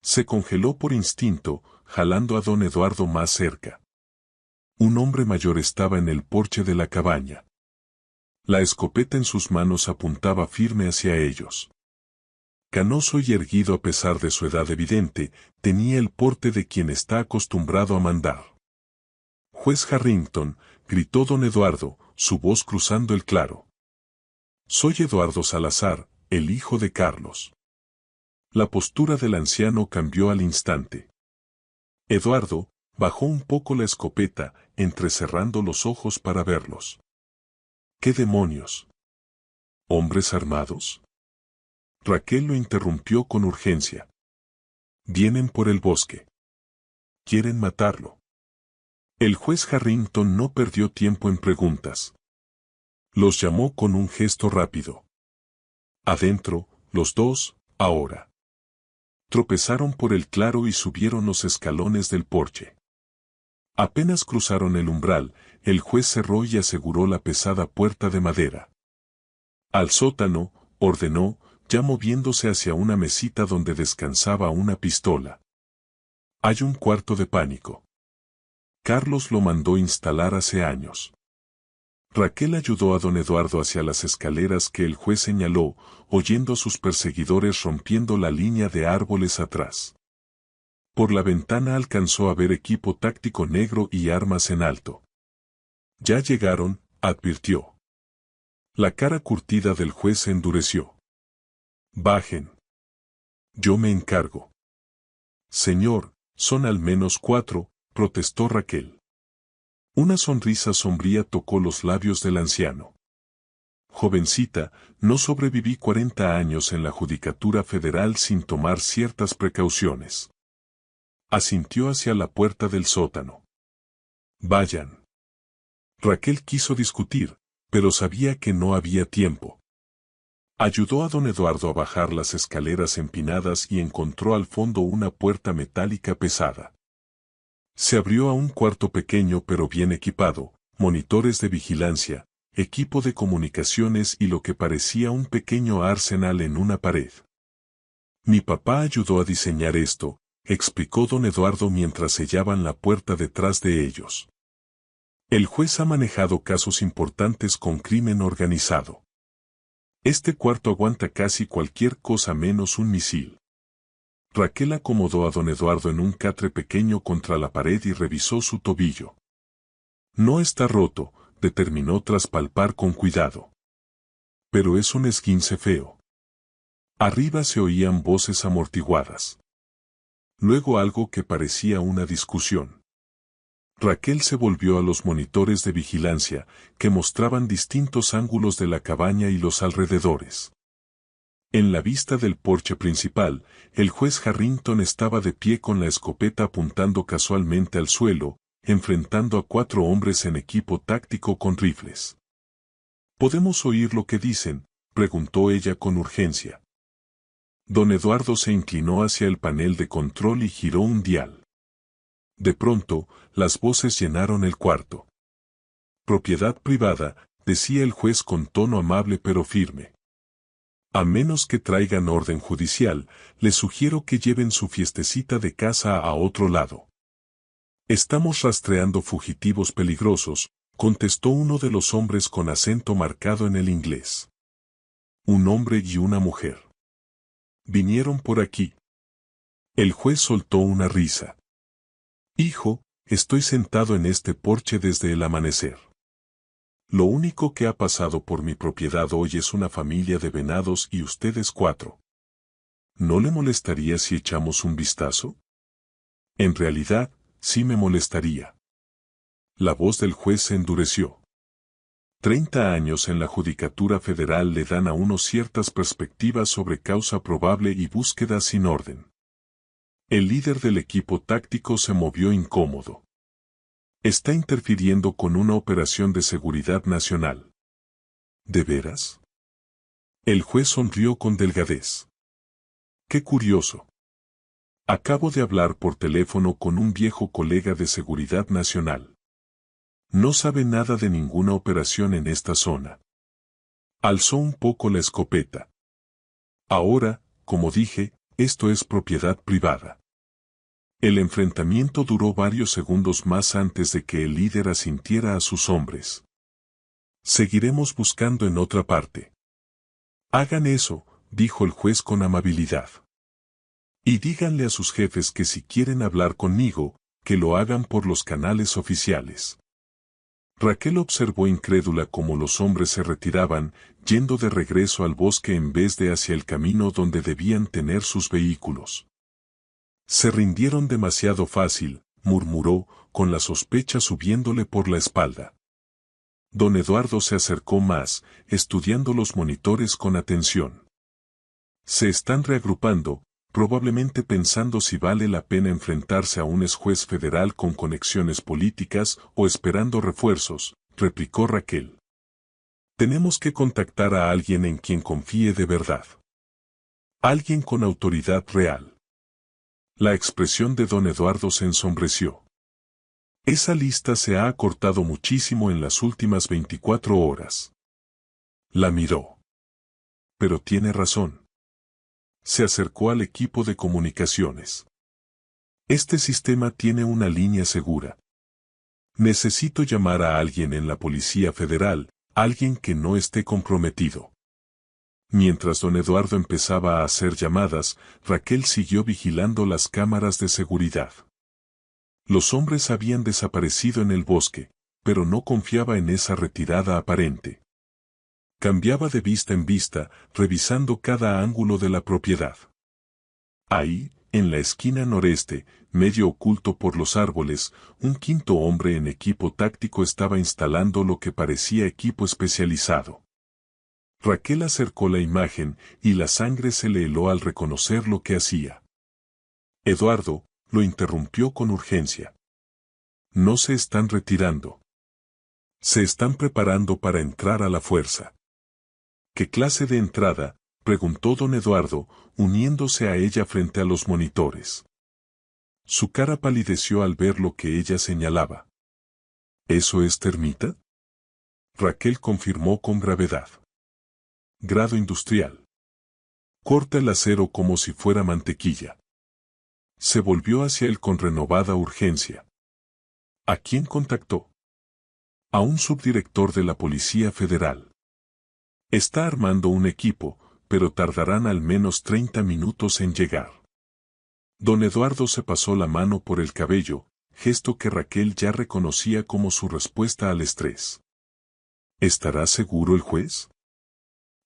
Se congeló por instinto, jalando a don Eduardo más cerca. Un hombre mayor estaba en el porche de la cabaña. La escopeta en sus manos apuntaba firme hacia ellos. Canoso y erguido a pesar de su edad evidente, tenía el porte de quien está acostumbrado a mandar. «Juez Harrington», gritó don Eduardo, su voz cruzando el claro. «Soy Eduardo Salazar, el hijo de Carlos». La postura del anciano cambió al instante. Eduardo bajó un poco la escopeta, entrecerrando los ojos para verlos. «¿Qué demonios? ¿Hombres armados?». Raquel lo interrumpió con urgencia. «Vienen por el bosque. Quieren matarlo». El juez Harrington no perdió tiempo en preguntas. Los llamó con un gesto rápido. «Adentro, los dos, ahora». Tropezaron por el claro y subieron los escalones del porche. Apenas cruzaron el umbral, el juez cerró y aseguró la pesada puerta de madera. «Al sótano», ordenó, ya moviéndose hacia una mesita donde descansaba una pistola. «Hay un cuarto de pánico. Carlos lo mandó instalar hace años». Raquel ayudó a don Eduardo hacia las escaleras que el juez señaló, oyendo a sus perseguidores rompiendo la línea de árboles atrás. Por la ventana alcanzó a ver equipo táctico negro y armas en alto. «Ya llegaron», advirtió. La cara curtida del juez se endureció. «Bajen. Yo me encargo». «Señor, son al menos 4», protestó Raquel. Una sonrisa sombría tocó los labios del anciano. «Jovencita, no sobreviví 40 años en la Judicatura Federal sin tomar ciertas precauciones». Asintió hacia la puerta del sótano. «Vayan». Raquel quiso discutir, pero sabía que no había tiempo. Ayudó a don Eduardo a bajar las escaleras empinadas y encontró al fondo una puerta metálica pesada. Se abrió a un cuarto pequeño pero bien equipado, monitores de vigilancia, equipo de comunicaciones y lo que parecía un pequeño arsenal en una pared. «Mi papá ayudó a diseñar esto», explicó don Eduardo mientras sellaban la puerta detrás de ellos. «El juez ha manejado casos importantes con crimen organizado. Este cuarto aguanta casi cualquier cosa menos un misil». Raquel acomodó a don Eduardo en un catre pequeño contra la pared y revisó su tobillo. «No está roto», determinó tras palpar con cuidado. «Pero es un esguince feo». Arriba se oían voces amortiguadas. Luego algo que parecía una discusión. Raquel se volvió a los monitores de vigilancia, que mostraban distintos ángulos de la cabaña y los alrededores. En la vista del porche principal, el juez Harrington estaba de pie con la escopeta apuntando casualmente al suelo, enfrentando a 4 hombres en equipo táctico con rifles. «¿Podemos oír lo que dicen?», preguntó ella con urgencia. Don Eduardo se inclinó hacia el panel de control y giró un dial. De pronto, las voces llenaron el cuarto. «Propiedad privada», decía el juez con tono amable pero firme. «A menos que traigan orden judicial, les sugiero que lleven su fiestecita de casa a otro lado». «Estamos rastreando fugitivos peligrosos», contestó uno de los hombres con acento marcado en el inglés. «Un hombre y una mujer. Vinieron por aquí». El juez soltó una risa. «Hijo, estoy sentado en este porche desde el amanecer. Lo único que ha pasado por mi propiedad hoy es una familia de venados y ustedes 4. ¿No le molestaría si echamos un vistazo?». «En realidad, sí me molestaría». La voz del juez se endureció. 30 años en la Judicatura Federal le dan a uno ciertas perspectivas sobre causa probable y búsqueda sin orden. El líder del equipo táctico se movió incómodo. «Está interfiriendo con una operación de seguridad nacional». «¿De veras?». El juez sonrió con delgadez. «Qué curioso. Acabo de hablar por teléfono con un viejo colega de seguridad nacional. No sabe nada de ninguna operación en esta zona». Alzó un poco la escopeta. «Ahora, como dije, esto es propiedad privada». El enfrentamiento duró varios segundos más antes de que el líder asintiera a sus hombres. «Seguiremos buscando en otra parte». «Hagan eso», dijo el juez con amabilidad. Y díganle a sus jefes que si quieren hablar conmigo, que lo hagan por los canales oficiales. Raquel observó incrédula cómo los hombres se retiraban, yendo de regreso al bosque en vez de hacia el camino donde debían tener sus vehículos. Se rindieron demasiado fácil, murmuró, con la sospecha subiéndole por la espalda. Don Eduardo se acercó más, estudiando los monitores con atención. Se están reagrupando, probablemente pensando si vale la pena enfrentarse a un ex juez federal con conexiones políticas o esperando refuerzos, replicó Raquel. Tenemos que contactar a alguien en quien confíe de verdad. Alguien con autoridad real. La expresión de don Eduardo se ensombreció. Esa lista se ha acortado muchísimo en las últimas 24 horas. La miró. Pero tiene razón. Se acercó al equipo de comunicaciones. Este sistema tiene una línea segura. Necesito llamar a alguien en la Policía Federal, alguien que no esté comprometido. Mientras don Eduardo empezaba a hacer llamadas, Raquel siguió vigilando las cámaras de seguridad. Los hombres habían desaparecido en el bosque, pero no confiaba en esa retirada aparente. Cambiaba de vista en vista, revisando cada ángulo de la propiedad. Ahí, en la esquina noreste, medio oculto por los árboles, un quinto hombre en equipo táctico estaba instalando lo que parecía equipo especializado. Raquel acercó la imagen y la sangre se le heló al reconocer lo que hacía. Eduardo, lo interrumpió con urgencia. No se están retirando. Se están preparando para entrar a la fuerza. ¿Qué clase de entrada?, preguntó don Eduardo, uniéndose a ella frente a los monitores. Su cara palideció al ver lo que ella señalaba. ¿Eso es termita? Raquel confirmó con gravedad. Grado industrial. Corta el acero como si fuera mantequilla. Se volvió hacia él con renovada urgencia. ¿A quién contactó? A un subdirector de la Policía Federal. Está armando un equipo, pero tardarán al menos 30 minutos en llegar. Don Eduardo se pasó la mano por el cabello, gesto que Raquel ya reconocía como su respuesta al estrés. ¿Estará seguro el juez?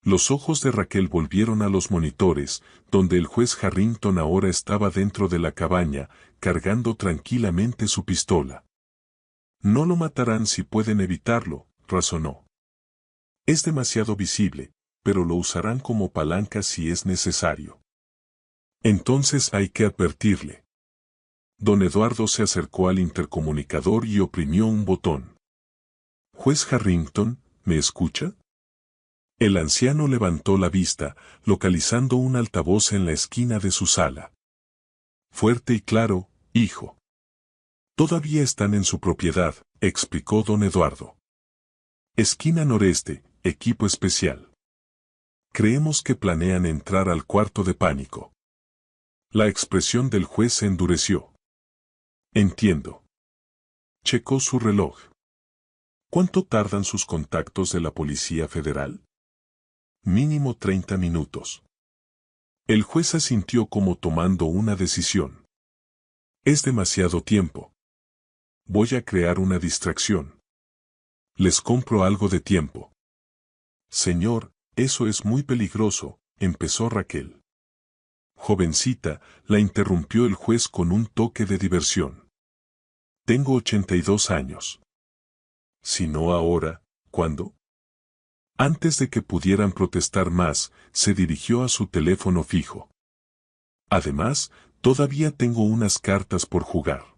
Los ojos de Raquel volvieron a los monitores, donde el juez Harrington ahora estaba dentro de la cabaña, cargando tranquilamente su pistola. No lo matarán si pueden evitarlo, razonó. Es demasiado visible, pero lo usarán como palanca si es necesario. Entonces hay que advertirle. Don Eduardo se acercó al intercomunicador y oprimió un botón. Juez Harrington, ¿me escucha? El anciano levantó la vista, localizando un altavoz en la esquina de su sala. Fuerte y claro, hijo. Todavía están en su propiedad, explicó don Eduardo. Esquina noreste, equipo especial. Creemos que planean entrar al cuarto de pánico. La expresión del juez se endureció. Entiendo. Checó su reloj. ¿Cuánto tardan sus contactos de la Policía Federal? Mínimo 30 minutos. El juez asintió como tomando una decisión. Es demasiado tiempo. Voy a crear una distracción. Les compro algo de tiempo. Señor, eso es muy peligroso, empezó Raquel. Jovencita, la interrumpió el juez con un toque de diversión. Tengo 82 años. Si no ahora, ¿cuándo? Antes de que pudieran protestar más, se dirigió a su teléfono fijo. Además, todavía tengo unas cartas por jugar.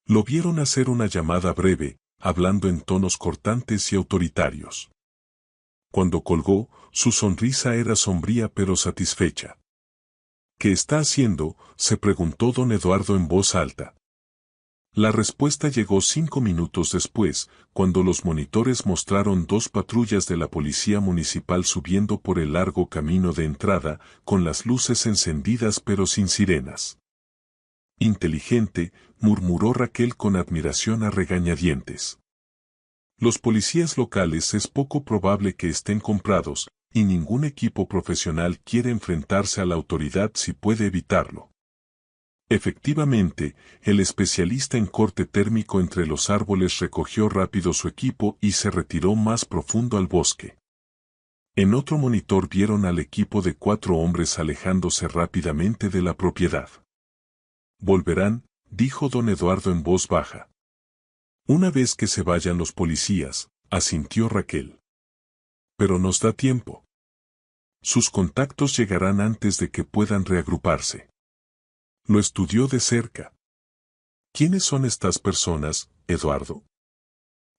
Lo vieron hacer una llamada breve, hablando en tonos cortantes y autoritarios. Cuando colgó, su sonrisa era sombría pero satisfecha. ¿Qué está haciendo?, se preguntó don Eduardo en voz alta. La respuesta llegó 5 minutos después, cuando los monitores mostraron 2 patrullas de la policía municipal subiendo por el largo camino de entrada, con las luces encendidas pero sin sirenas. Inteligente, murmuró Raquel con admiración a regañadientes. Los policías locales es poco probable que estén comprados, y ningún equipo profesional quiere enfrentarse a la autoridad si puede evitarlo. Efectivamente, el especialista en corte térmico entre los árboles recogió rápido su equipo y se retiró más profundo al bosque. En otro monitor vieron al equipo de 4 hombres alejándose rápidamente de la propiedad. «Volverán», dijo don Eduardo en voz baja. «Una vez que se vayan los policías», asintió Raquel. «Pero nos da tiempo. Sus contactos llegarán antes de que puedan reagruparse». Lo estudió de cerca. ¿Quiénes son estas personas, Eduardo?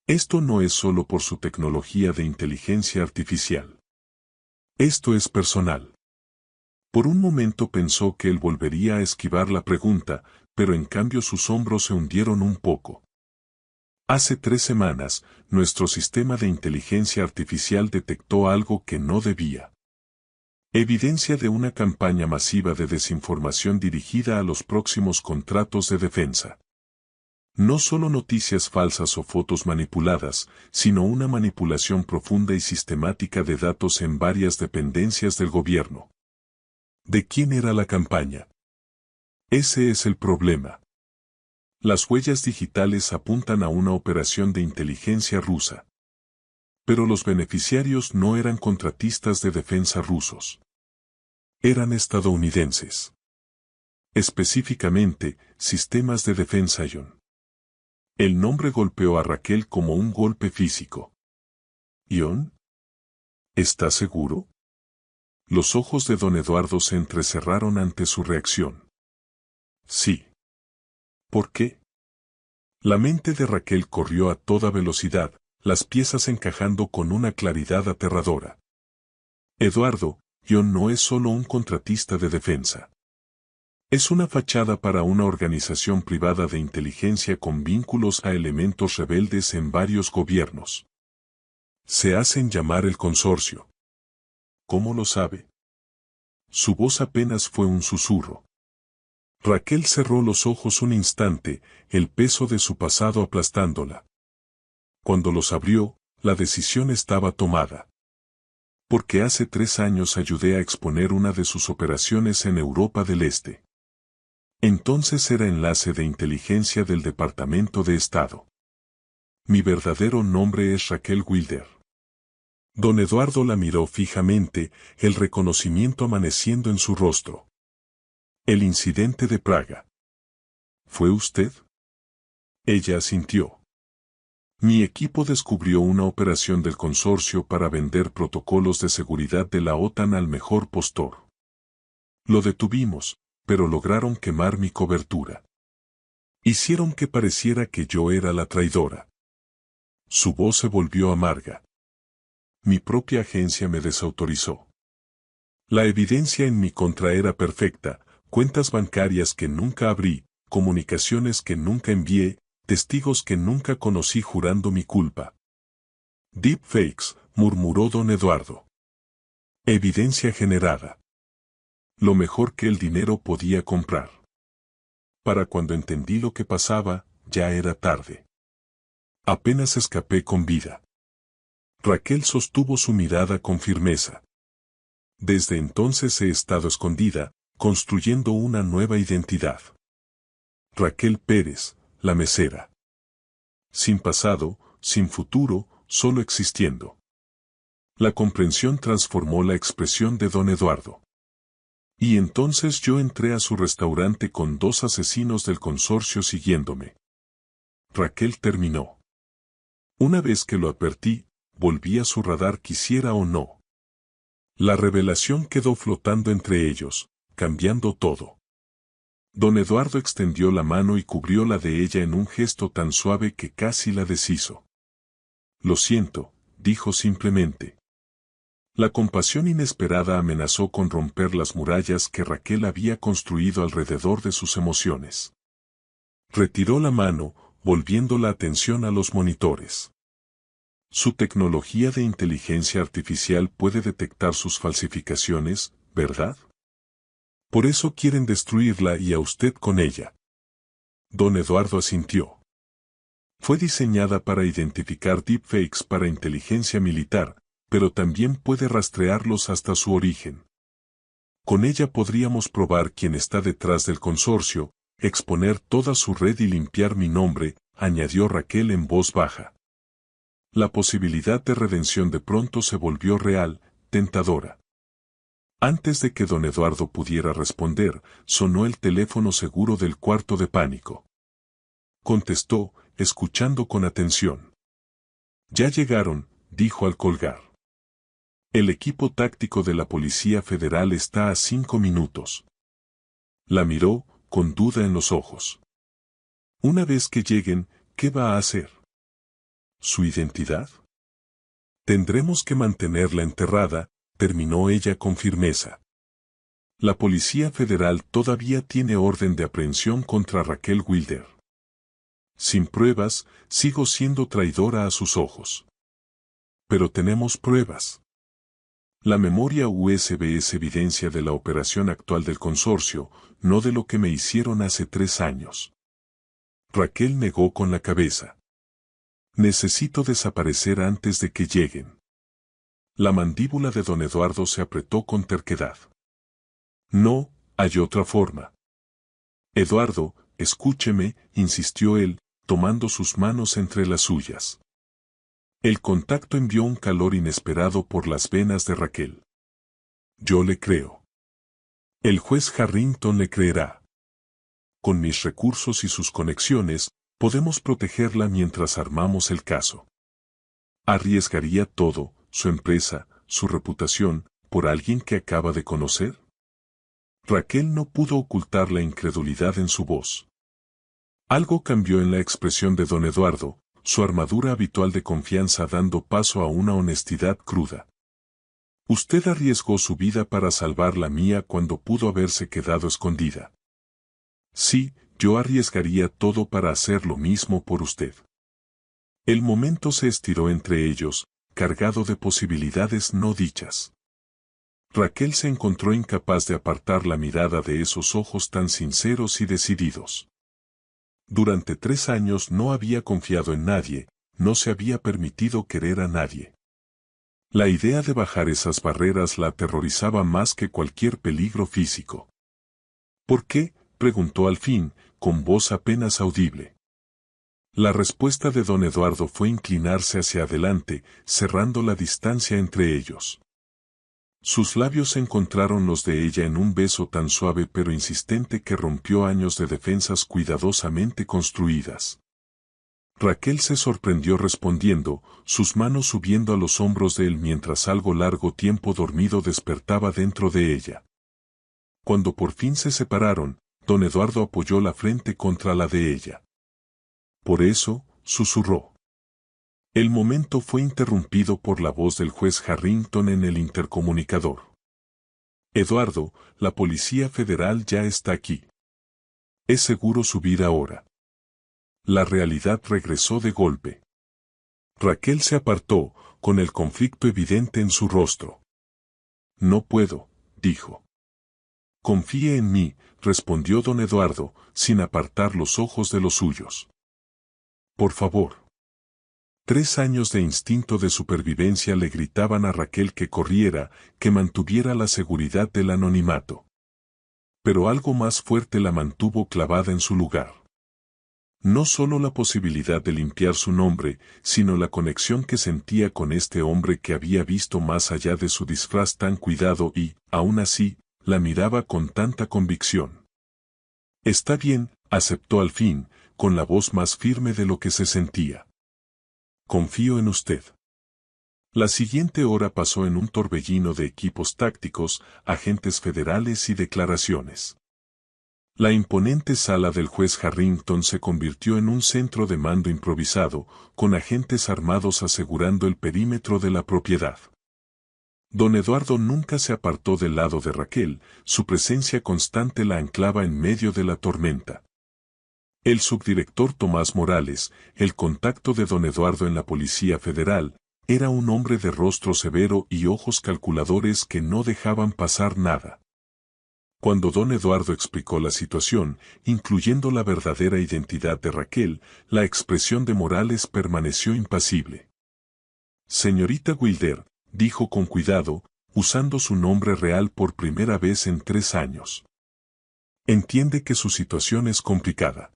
Esto no es solo por su tecnología de inteligencia artificial. Esto es personal. Por un momento pensó que él volvería a esquivar la pregunta, pero en cambio sus hombros se hundieron un poco. Hace 3 semanas, nuestro sistema de inteligencia artificial detectó algo que no debía. Evidencia de una campaña masiva de desinformación dirigida a los próximos contratos de defensa. No solo noticias falsas o fotos manipuladas, sino una manipulación profunda y sistemática de datos en varias dependencias del gobierno. ¿De quién era la campaña? Ese es el problema. Las huellas digitales apuntan a una operación de inteligencia rusa. Pero los beneficiarios no eran contratistas de defensa rusos. Eran estadounidenses. Específicamente, sistemas de defensa ION. El nombre golpeó a Raquel como un golpe físico. ¿ION? ¿Estás seguro? Los ojos de don Eduardo se entrecerraron ante su reacción. Sí. ¿Por qué? La mente de Raquel corrió a toda velocidad, las piezas encajando con una claridad aterradora. Eduardo, ION no es solo un contratista de defensa. Es una fachada para una organización privada de inteligencia con vínculos a elementos rebeldes en varios gobiernos. Se hacen llamar el consorcio. ¿Cómo lo sabe? Su voz apenas fue un susurro. Raquel cerró los ojos un instante, el peso de su pasado aplastándola. Cuando los abrió, la decisión estaba tomada. Porque hace 3 años ayudé a exponer una de sus operaciones en Europa del Este. Entonces era enlace de inteligencia del Departamento de Estado. Mi verdadero nombre es Raquel Wilder. Don Eduardo la miró fijamente, el reconocimiento amaneciendo en su rostro. El incidente de Praga. ¿Fue usted? Ella asintió. Mi equipo descubrió una operación del consorcio para vender protocolos de seguridad de la OTAN al mejor postor. Lo detuvimos, pero lograron quemar mi cobertura. Hicieron que pareciera que yo era la traidora. Su voz se volvió amarga. Mi propia agencia me desautorizó. La evidencia en mi contra era perfecta, cuentas bancarias que nunca abrí, comunicaciones que nunca envié, testigos que nunca conocí jurando mi culpa. Deepfakes, murmuró don Eduardo. Evidencia generada. Lo mejor que el dinero podía comprar. Para cuando entendí lo que pasaba, ya era tarde. Apenas escapé con vida. Raquel sostuvo su mirada con firmeza. Desde entonces he estado escondida, construyendo una nueva identidad. Raquel Pérez, la mesera. Sin pasado, sin futuro, solo existiendo. La comprensión transformó la expresión de don Eduardo. Y entonces yo entré a su restaurante con 2 asesinos del consorcio siguiéndome. Raquel terminó. Una vez que lo advertí, volví a su radar quisiera o no. La revelación quedó flotando entre ellos, cambiando todo. Don Eduardo extendió la mano y cubrió la de ella en un gesto tan suave que casi la deshizo. Lo siento, dijo simplemente. La compasión inesperada amenazó con romper las murallas que Raquel había construido alrededor de sus emociones. Retiró la mano, volviendo la atención a los monitores. Su tecnología de inteligencia artificial puede detectar sus falsificaciones, ¿verdad? Por eso quieren destruirla y a usted con ella. Don Eduardo asintió. Fue diseñada para identificar deepfakes para inteligencia militar, pero también puede rastrearlos hasta su origen. Con ella podríamos probar quién está detrás del consorcio, exponer toda su red y limpiar mi nombre, añadió Raquel en voz baja. La posibilidad de redención de pronto se volvió real, tentadora. Antes de que don Eduardo pudiera responder, sonó el teléfono seguro del cuarto de pánico. Contestó, escuchando con atención. Ya llegaron, dijo al colgar. El equipo táctico de la Policía Federal está a 5 minutos. La miró, con duda en los ojos. Una vez que lleguen, ¿qué va a hacer? ¿Su identidad? Tendremos que mantenerla enterrada, terminó ella con firmeza. La Policía Federal todavía tiene orden de aprehensión contra Raquel Wilder. Sin pruebas, sigo siendo traidora a sus ojos. Pero tenemos pruebas. La memoria USB es evidencia de la operación actual del consorcio, no de lo que me hicieron hace 3 años. Raquel negó con la cabeza. Necesito desaparecer antes de que lleguen. La mandíbula de don Eduardo se apretó con terquedad. No, hay otra forma. Eduardo, escúcheme, insistió él, tomando sus manos entre las suyas. El contacto envió un calor inesperado por las venas de Raquel. Yo le creo. El juez Harrington le creerá. Con mis recursos y sus conexiones, podemos protegerla mientras armamos el caso. ¿Arriesgaría todo, su empresa, su reputación, por alguien que acaba de conocer? Raquel no pudo ocultar la incredulidad en su voz. Algo cambió en la expresión de don Eduardo, su armadura habitual de confianza dando paso a una honestidad cruda. Usted arriesgó su vida para salvar la mía cuando pudo haberse quedado escondida. Sí, yo arriesgaría todo para hacer lo mismo por usted. El momento se estiró entre ellos, cargado de posibilidades no dichas. Raquel se encontró incapaz de apartar la mirada de esos ojos tan sinceros y decididos. Durante 3 años no había confiado en nadie, no se había permitido querer a nadie. La idea de bajar esas barreras la aterrorizaba más que cualquier peligro físico. ¿Por qué?, preguntó al fin, con voz apenas audible. La respuesta de don Eduardo fue inclinarse hacia adelante, cerrando la distancia entre ellos. Sus labios encontraron los de ella en un beso tan suave pero insistente que rompió años de defensas cuidadosamente construidas. Raquel se sorprendió respondiendo, sus manos subiendo a los hombros de él mientras algo largo tiempo dormido despertaba dentro de ella. Cuando por fin se separaron, don Eduardo apoyó la frente contra la de ella. Por eso, susurró. El momento fue interrumpido por la voz del juez Harrington en el intercomunicador. Eduardo, la Policía Federal ya está aquí. Es seguro subir ahora. La realidad regresó de golpe. Raquel se apartó, con el conflicto evidente en su rostro. No puedo, dijo. Confíe en mí, respondió don Eduardo, sin apartar los ojos de los suyos. Por favor. 3 años de instinto de supervivencia le gritaban a Raquel que corriera, que mantuviera la seguridad del anonimato. Pero algo más fuerte la mantuvo clavada en su lugar. No solo la posibilidad de limpiar su nombre, sino la conexión que sentía con este hombre que había visto más allá de su disfraz tan cuidado y, aún así, la miraba con tanta convicción. Está bien, aceptó al fin, con la voz más firme de lo que se sentía. Confío en usted. La siguiente hora pasó en un torbellino de equipos tácticos, agentes federales y declaraciones. La imponente sala del juez Harrington se convirtió en un centro de mando improvisado, con agentes armados asegurando el perímetro de la propiedad. Don Eduardo nunca se apartó del lado de Raquel, su presencia constante la anclaba en medio de la tormenta. El subdirector Tomás Morales, el contacto de don Eduardo en la Policía Federal, era un hombre de rostro severo y ojos calculadores que no dejaban pasar nada. Cuando don Eduardo explicó la situación, incluyendo la verdadera identidad de Raquel, la expresión de Morales permaneció impasible. Señorita Wilder, dijo con cuidado, usando su nombre real por primera vez en 3 años. Entiende que su situación es complicada.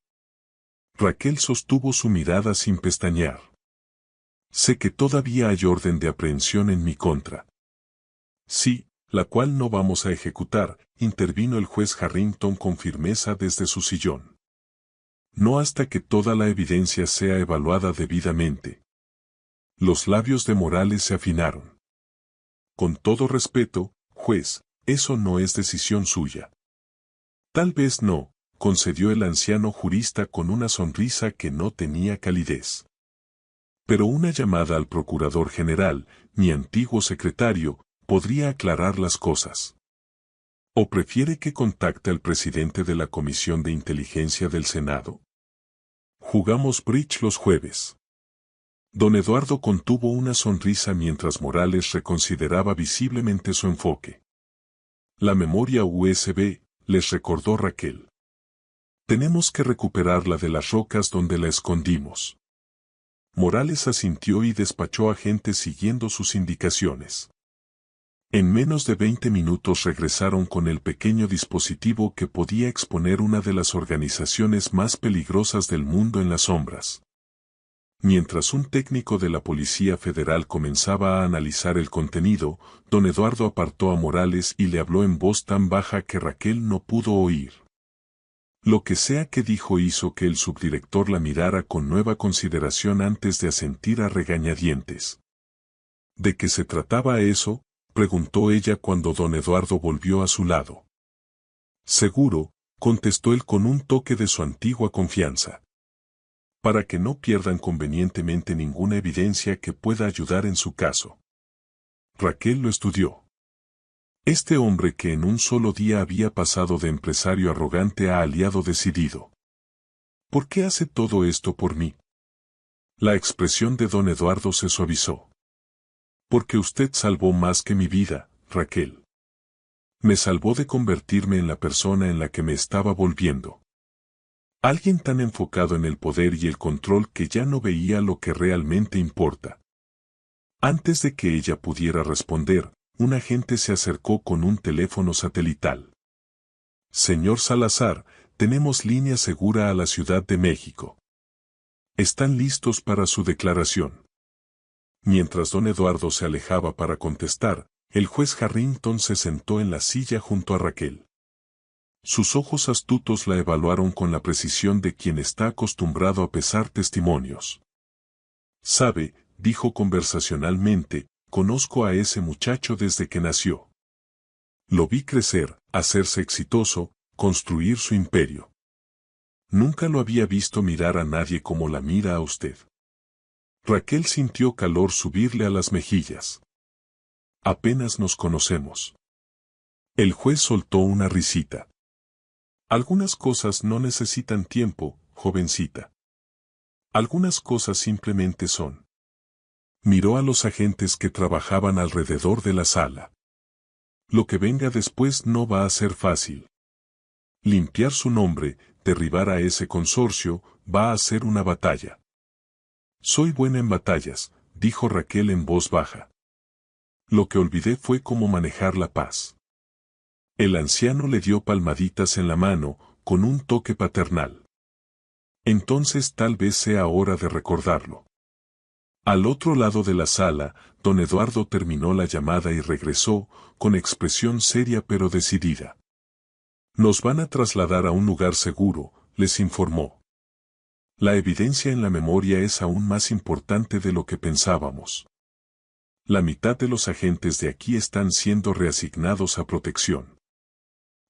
Raquel sostuvo su mirada sin pestañear. Sé que todavía hay orden de aprehensión en mi contra. Sí, la cual no vamos a ejecutar, intervino el juez Harrington con firmeza desde su sillón. No hasta que toda la evidencia sea evaluada debidamente. Los labios de Morales se afinaron. Con todo respeto, juez, eso no es decisión suya. Tal vez no, concedió el anciano jurista con una sonrisa que no tenía calidez. Pero una llamada al procurador general, mi antiguo secretario, podría aclarar las cosas. ¿O prefiere que contacte al presidente de la Comisión de Inteligencia del Senado? Jugamos bridge los jueves. Don Eduardo contuvo una sonrisa mientras Morales reconsideraba visiblemente su enfoque. La memoria USB, les recordó Raquel. Tenemos que recuperarla de las rocas donde la escondimos. Morales asintió y despachó agentes siguiendo sus indicaciones. En menos de 20 minutos regresaron con el pequeño dispositivo que podía exponer una de las organizaciones más peligrosas del mundo en las sombras. Mientras un técnico de la Policía Federal comenzaba a analizar el contenido, don Eduardo apartó a Morales y le habló en voz tan baja que Raquel no pudo oír. Lo que sea que dijo hizo que el subdirector la mirara con nueva consideración antes de asentir a regañadientes. ¿De qué se trataba eso?, preguntó ella cuando don Eduardo volvió a su lado. Seguro, contestó él con un toque de su antigua confianza. Para que no pierdan convenientemente ninguna evidencia que pueda ayudar en su caso. Raquel lo estudió. Este hombre que en un solo día había pasado de empresario arrogante a aliado decidido. ¿Por qué hace todo esto por mí? La expresión de don Eduardo se suavizó. Porque usted salvó más que mi vida, Raquel. Me salvó de convertirme en la persona en la que me estaba volviendo. Alguien tan enfocado en el poder y el control que ya no veía lo que realmente importa. Antes de que ella pudiera responder, un agente se acercó con un teléfono satelital. Señor Salazar, tenemos línea segura a la Ciudad de México. ¿Están listos para su declaración? Mientras don Eduardo se alejaba para contestar, el juez Harrington se sentó en la silla junto a Raquel. Sus ojos astutos la evaluaron con la precisión de quien está acostumbrado a pesar testimonios. Sabe, dijo conversacionalmente, conozco a ese muchacho desde que nació. Lo vi crecer, hacerse exitoso, construir su imperio. Nunca lo había visto mirar a nadie como la mira a usted. Raquel sintió calor subirle a las mejillas. Apenas nos conocemos. El juez soltó una risita. Algunas cosas no necesitan tiempo, jovencita. Algunas cosas simplemente son. Miró a los agentes que trabajaban alrededor de la sala. Lo que venga después no va a ser fácil. Limpiar su nombre, derribar a ese consorcio, va a ser una batalla. Soy buena en batallas, dijo Raquel en voz baja. Lo que olvidé fue cómo manejar la paz. El anciano le dio palmaditas en la mano, con un toque paternal. Entonces tal vez sea hora de recordarlo. Al otro lado de la sala, don Eduardo terminó la llamada y regresó, con expresión seria pero decidida. Nos van a trasladar a un lugar seguro, les informó. La evidencia en la memoria es aún más importante de lo que pensábamos. La mitad de los agentes de aquí están siendo reasignados a protección.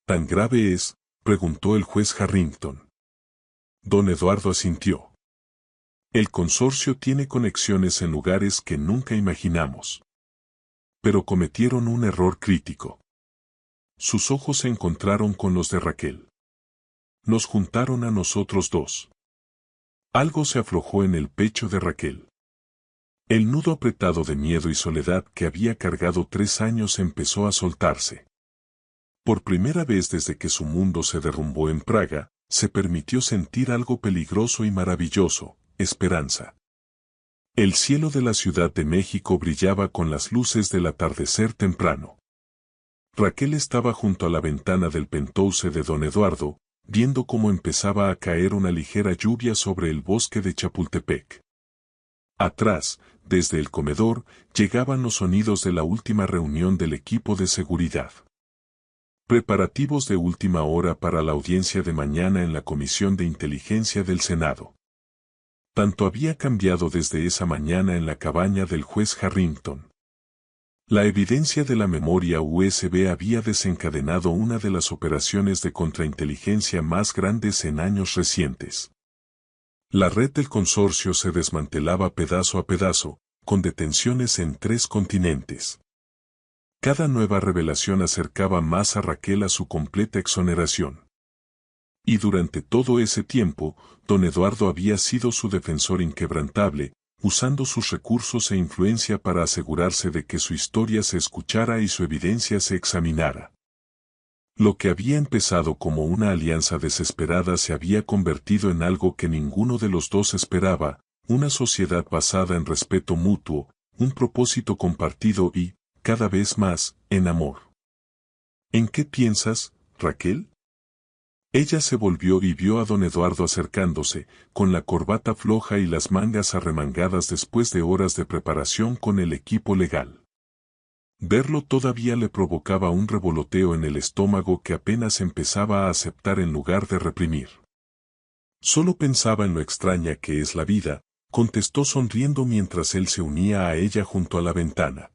¿Tan grave es?, preguntó el juez Harrington. Don Eduardo asintió. El consorcio tiene conexiones en lugares que nunca imaginamos. Pero cometieron un error crítico. Sus ojos se encontraron con los de Raquel. Nos juntaron a nosotros dos. Algo se aflojó en el pecho de Raquel. El nudo apretado de miedo y soledad que había cargado 3 años empezó a soltarse. Por primera vez desde que su mundo se derrumbó en Praga, se permitió sentir algo peligroso y maravilloso, esperanza. El cielo de la Ciudad de México brillaba con las luces del atardecer temprano. Raquel estaba junto a la ventana del penthouse de don Eduardo, viendo cómo empezaba a caer una ligera lluvia sobre el bosque de Chapultepec. Atrás, desde el comedor, llegaban los sonidos de la última reunión del equipo de seguridad. Preparativos de última hora para la audiencia de mañana en la Comisión de Inteligencia del Senado. Tanto había cambiado desde esa mañana en la cabaña del juez Harrington. La evidencia de la memoria USB había desencadenado una de las operaciones de contrainteligencia más grandes en años recientes. La red del consorcio se desmantelaba pedazo a pedazo, con detenciones en 3 continentes. Cada nueva revelación acercaba más a Raquel a su completa exoneración. Y durante todo ese tiempo, don Eduardo había sido su defensor inquebrantable, usando sus recursos e influencia para asegurarse de que su historia se escuchara y su evidencia se examinara. Lo que había empezado como una alianza desesperada se había convertido en algo que ninguno de los dos esperaba, una sociedad basada en respeto mutuo, un propósito compartido y, cada vez más, en amor. ¿En qué piensas, Raquel? Ella se volvió y vio a don Eduardo acercándose, con la corbata floja y las mangas arremangadas después de horas de preparación con el equipo legal. Verlo todavía le provocaba un revoloteo en el estómago que apenas empezaba a aceptar en lugar de reprimir. Solo pensaba en lo extraña que es la vida, contestó sonriendo mientras él se unía a ella junto a la ventana.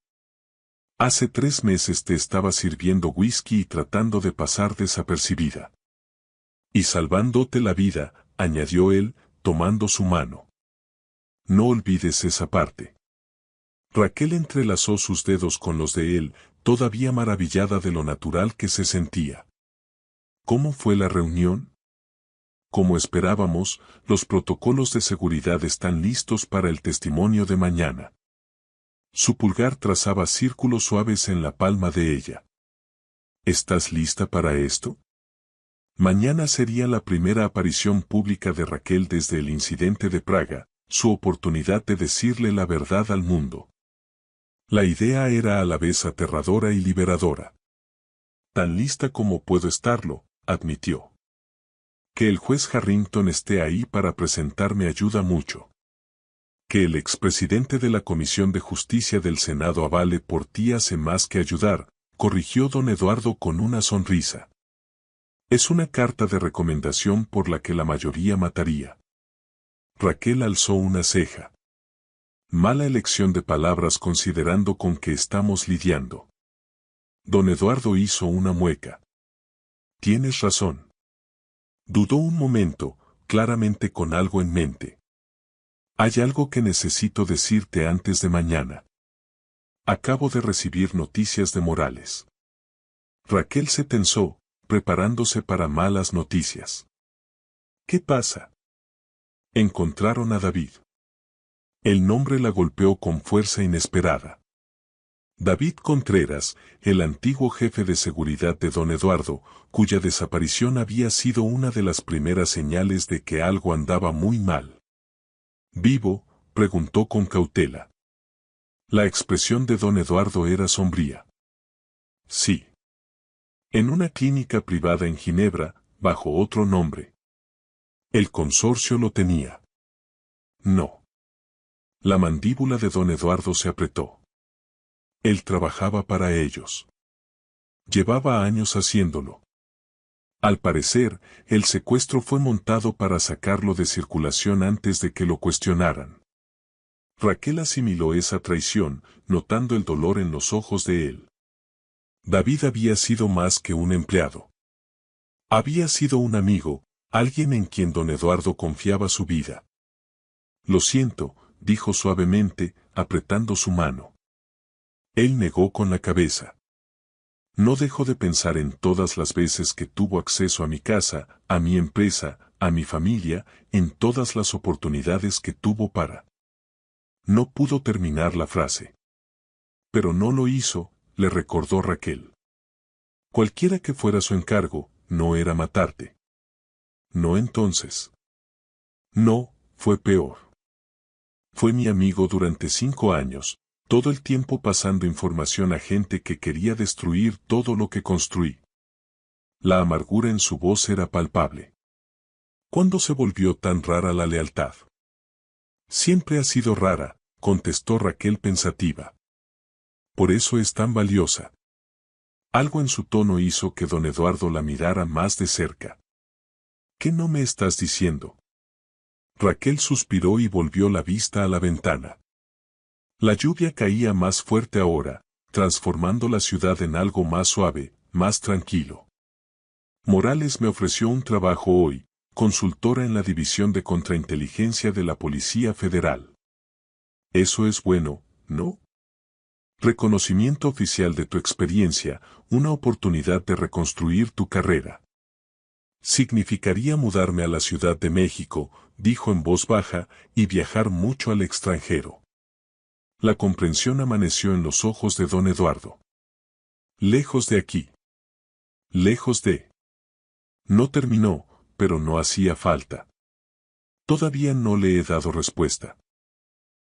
Hace 3 meses te estaba sirviendo whisky y tratando de pasar desapercibida. Y salvándote la vida, añadió él, tomando su mano. No olvides esa parte. Raquel entrelazó sus dedos con los de él, todavía maravillada de lo natural que se sentía. ¿Cómo fue la reunión? Como esperábamos, los protocolos de seguridad están listos para el testimonio de mañana. Su pulgar trazaba círculos suaves en la palma de ella. ¿Estás lista para esto? Mañana sería la primera aparición pública de Raquel desde el incidente de Praga, su oportunidad de decirle la verdad al mundo. La idea era a la vez aterradora y liberadora. Tan lista como puedo estarlo, admitió. Que el juez Harrington esté ahí para presentarme ayuda mucho. Que el expresidente de la Comisión de Justicia del Senado avale por ti hace más que ayudar, corrigió don Eduardo con una sonrisa. Es una carta de recomendación por la que la mayoría mataría. Raquel alzó una ceja. Mala elección de palabras considerando con qué estamos lidiando. Don Eduardo hizo una mueca. Tienes razón. Dudó un momento, claramente con algo en mente. Hay algo que necesito decirte antes de mañana. Acabo de recibir noticias de Morales. Raquel se tensó, preparándose para malas noticias. ¿Qué pasa? Encontraron a David. El nombre la golpeó con fuerza inesperada. David Contreras, el antiguo jefe de seguridad de don Eduardo, cuya desaparición había sido una de las primeras señales de que algo andaba muy mal. ¿Vivo?, preguntó con cautela. La expresión de don Eduardo era sombría. Sí. En una clínica privada en Ginebra, bajo otro nombre. El consorcio lo tenía. No. La mandíbula de don Eduardo se apretó. Él trabajaba para ellos. Llevaba años haciéndolo. Al parecer, el secuestro fue montado para sacarlo de circulación antes de que lo cuestionaran. Raquel asimiló esa traición, notando el dolor en los ojos de él. David había sido más que un empleado. Había sido un amigo, alguien en quien don Eduardo confiaba su vida. Lo siento, dijo suavemente, apretando su mano. Él negó con la cabeza. No dejó de pensar en todas las veces que tuvo acceso a mi casa, a mi empresa, a mi familia, en todas las oportunidades que tuvo para. No pudo terminar la frase. Pero no lo hizo, le recordó Raquel. Cualquiera que fuera su encargo, no era matarte. No entonces. No, fue peor. Fue mi amigo durante 5 años, todo el tiempo pasando información a gente que quería destruir todo lo que construí. La amargura en su voz era palpable. ¿Cuándo se volvió tan rara la lealtad? Siempre ha sido rara, contestó Raquel pensativa. Por eso es tan valiosa. Algo en su tono hizo que don Eduardo la mirara más de cerca. ¿Qué no me estás diciendo? Raquel suspiró y volvió la vista a la ventana. La lluvia caía más fuerte ahora, transformando la ciudad en algo más suave, más tranquilo. Morales me ofreció un trabajo hoy, consultora en la División de Contrainteligencia de la Policía Federal. Eso es bueno, ¿no? Reconocimiento oficial de tu experiencia, una oportunidad de reconstruir tu carrera. Significaría mudarme a la Ciudad de México, dijo en voz baja, y viajar mucho al extranjero. La comprensión amaneció en los ojos de don Eduardo. Lejos de aquí. Lejos de. No terminó, pero no hacía falta. Todavía no le he dado respuesta.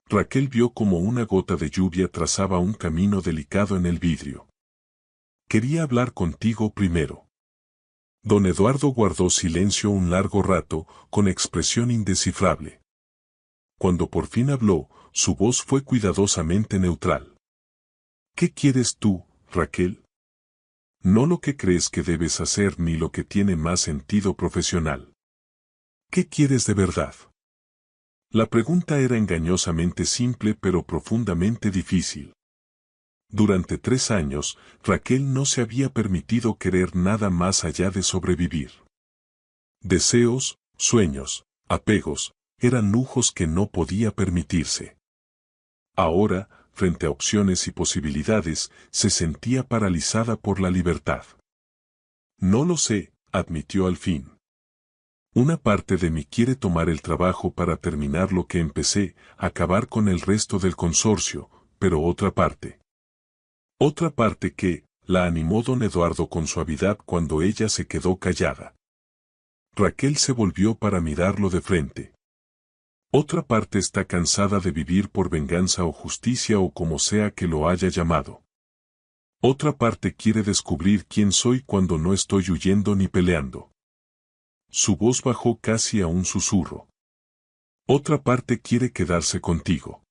Raquel vio como una gota de lluvia trazaba un camino delicado en el vidrio. Quería hablar contigo primero. Don Eduardo guardó silencio un largo rato, con expresión indescifrable. Cuando por fin habló, su voz fue cuidadosamente neutral. ¿Qué quieres tú, Raquel? No lo que crees que debes hacer ni lo que tiene más sentido profesional. ¿Qué quieres de verdad? La pregunta era engañosamente simple pero profundamente difícil. Durante 3 años, Raquel no se había permitido querer nada más allá de sobrevivir. Deseos, sueños, apegos, eran lujos que no podía permitirse. Ahora, frente a opciones y posibilidades, se sentía paralizada por la libertad. No lo sé, admitió al fin. Una parte de mí quiere tomar el trabajo para terminar lo que empecé, acabar con el resto del consorcio, pero otra parte que, la animó don Eduardo con suavidad cuando ella se quedó callada. Raquel se volvió para mirarlo de frente. Otra parte está cansada de vivir por venganza o justicia o como sea que lo haya llamado. Otra parte quiere descubrir quién soy cuando no estoy huyendo ni peleando. Su voz bajó casi a un susurro. Otra parte quiere quedarse contigo.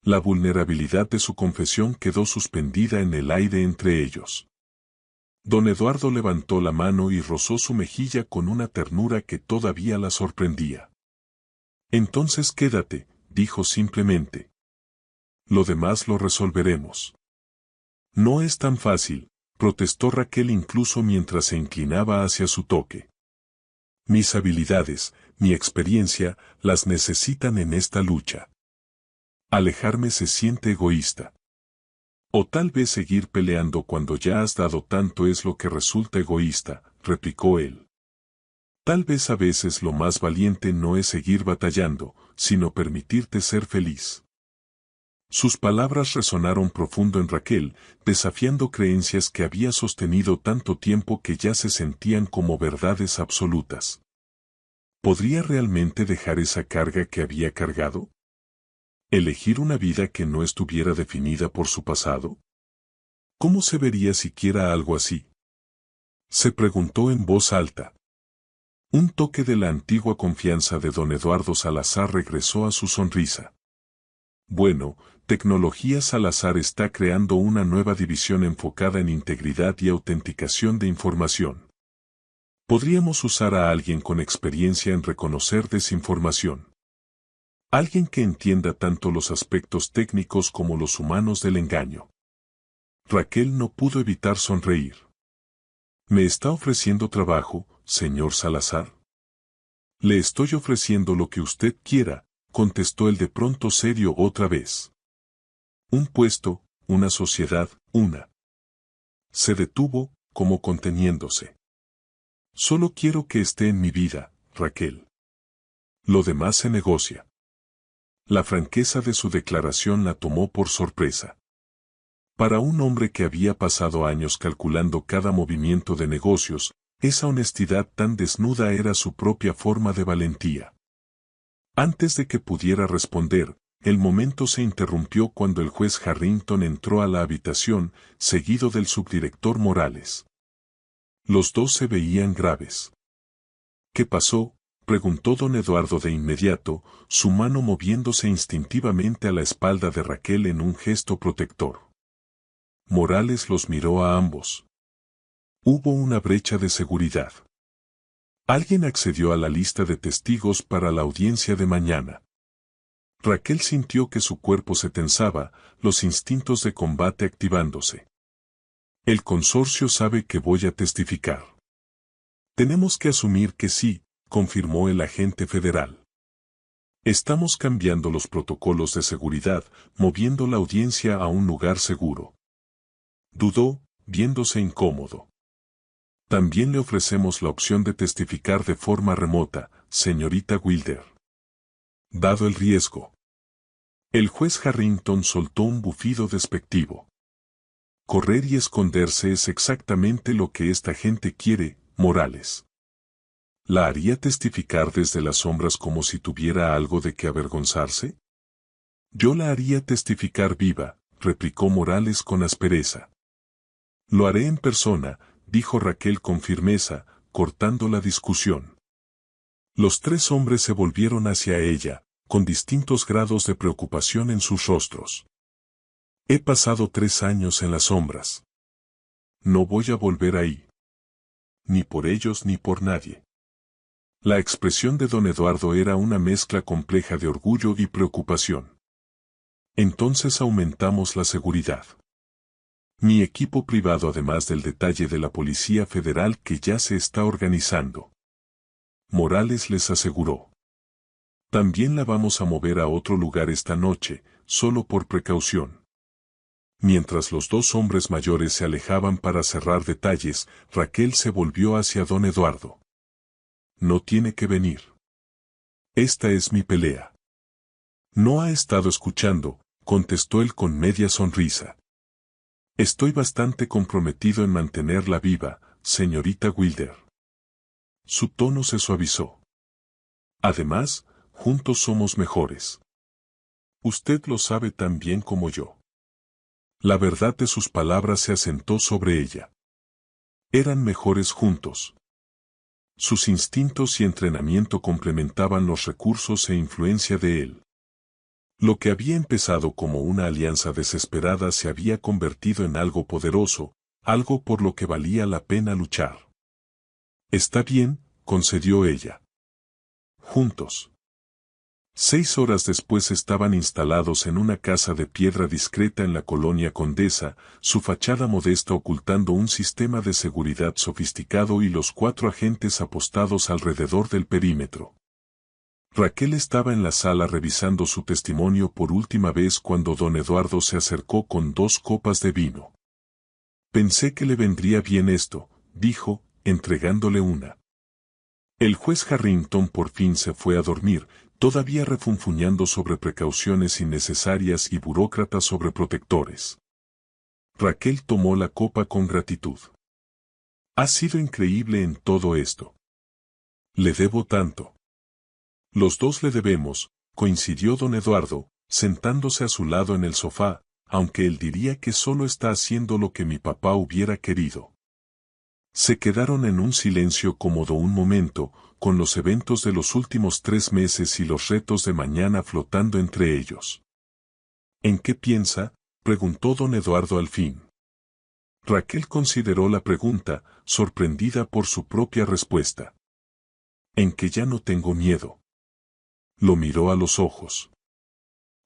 La vulnerabilidad de su confesión quedó suspendida en el aire entre ellos. Don Eduardo levantó la mano y rozó su mejilla con una ternura que todavía la sorprendía. Entonces quédate, dijo simplemente. Lo demás lo resolveremos. No es tan fácil, protestó Raquel incluso mientras se inclinaba hacia su toque. Mis habilidades, mi experiencia, las necesitan en esta lucha. Alejarme se siente egoísta. O tal vez seguir peleando cuando ya has dado tanto es lo que resulta egoísta, replicó él. Tal vez a veces lo más valiente no es seguir batallando, sino permitirte ser feliz. Sus palabras resonaron profundo en Raquel, desafiando creencias que había sostenido tanto tiempo que ya se sentían como verdades absolutas. ¿Podría realmente dejar esa carga que había cargado? ¿Elegir una vida que no estuviera definida por su pasado? ¿Cómo se vería siquiera algo así? Se preguntó en voz alta. Un toque de la antigua confianza de don Eduardo Salazar regresó a su sonrisa. Bueno, Tecnología Salazar está creando una nueva división enfocada en integridad y autenticación de información. Podríamos usar a alguien con experiencia en reconocer desinformación. Alguien que entienda tanto los aspectos técnicos como los humanos del engaño. Raquel no pudo evitar sonreír. ¿Me está ofreciendo trabajo, señor Salazar? Le estoy ofreciendo lo que usted quiera, contestó el de pronto serio otra vez. Un puesto, una sociedad, una. Se detuvo, como conteniéndose. Solo quiero que esté en mi vida, Raquel. Lo demás se negocia. La franqueza de su declaración la tomó por sorpresa. Para un hombre que había pasado años calculando cada movimiento de negocios, esa honestidad tan desnuda era su propia forma de valentía. Antes de que pudiera responder, El momento se interrumpió cuando el juez Harrington entró a la habitación, seguido del subdirector Morales. Los dos se veían graves. ¿Qué pasó?, preguntó don Eduardo de inmediato, su mano moviéndose instintivamente a la espalda de Raquel en un gesto protector. Morales los miró a ambos. Hubo una brecha de seguridad. Alguien accedió a la lista de testigos para la audiencia de mañana. Raquel sintió que su cuerpo se tensaba, los instintos de combate activándose. El consorcio sabe que voy a testificar. Tenemos que asumir que sí, confirmó el agente federal. Estamos cambiando los protocolos de seguridad, moviendo la audiencia a un lugar seguro. Dudó, viéndose incómodo. También le ofrecemos la opción de testificar de forma remota, señorita Wilder. Dado el riesgo. El juez Harrington soltó un bufido despectivo. Correr y esconderse es exactamente lo que esta gente quiere, Morales. ¿La haría testificar desde las sombras como si tuviera algo de qué avergonzarse? Yo la haría testificar viva, replicó Morales con aspereza. Lo haré en persona, dijo Raquel con firmeza, cortando la discusión. Los tres hombres se volvieron hacia ella, con distintos grados de preocupación en sus rostros. He pasado 3 años en las sombras. No voy a volver ahí. Ni por ellos ni por nadie. La expresión de don Eduardo era una mezcla compleja de orgullo y preocupación. Entonces aumentamos la seguridad. Mi equipo privado, además del detalle de la Policía Federal que ya se está organizando. Morales les aseguró. También la vamos a mover a otro lugar esta noche, solo por precaución. Mientras los dos hombres mayores se alejaban para cerrar detalles, Raquel se volvió hacia don Eduardo. No tiene que venir. Esta es mi pelea. No ha estado escuchando, contestó él con media sonrisa. Estoy bastante comprometido en mantenerla viva, señorita Wilder. Su tono se suavizó. Además, juntos somos mejores. Usted lo sabe tan bien como yo. La verdad de sus palabras se asentó sobre ella. Eran mejores juntos. Sus instintos y entrenamiento complementaban los recursos e influencia de él. Lo que había empezado como una alianza desesperada se había convertido en algo poderoso, algo por lo que valía la pena luchar. Está bien, concedió ella. Juntos. 6 horas después estaban instalados en una casa de piedra discreta en la colonia Condesa, su fachada modesta ocultando un sistema de seguridad sofisticado y los 4 agentes apostados alrededor del perímetro. Raquel estaba en la sala revisando su testimonio por última vez cuando don Eduardo se acercó con 2 copas de vino. Pensé que le vendría bien esto, dijo, entregándole una. El juez Harrington por fin se fue a dormir, todavía refunfuñando sobre precauciones innecesarias y burócratas sobreprotectores. Raquel tomó la copa con gratitud. Ha sido increíble en todo esto. Le debo tanto. Los dos le debemos, coincidió don Eduardo, sentándose a su lado en el sofá, aunque él diría que solo está haciendo lo que mi papá hubiera querido. Se quedaron en un silencio cómodo un momento, con los eventos de los últimos 3 meses y los retos de mañana flotando entre ellos. ¿En qué piensa?, preguntó don Eduardo al fin. Raquel consideró la pregunta, sorprendida por su propia respuesta. En que ya no tengo miedo. Lo miró a los ojos.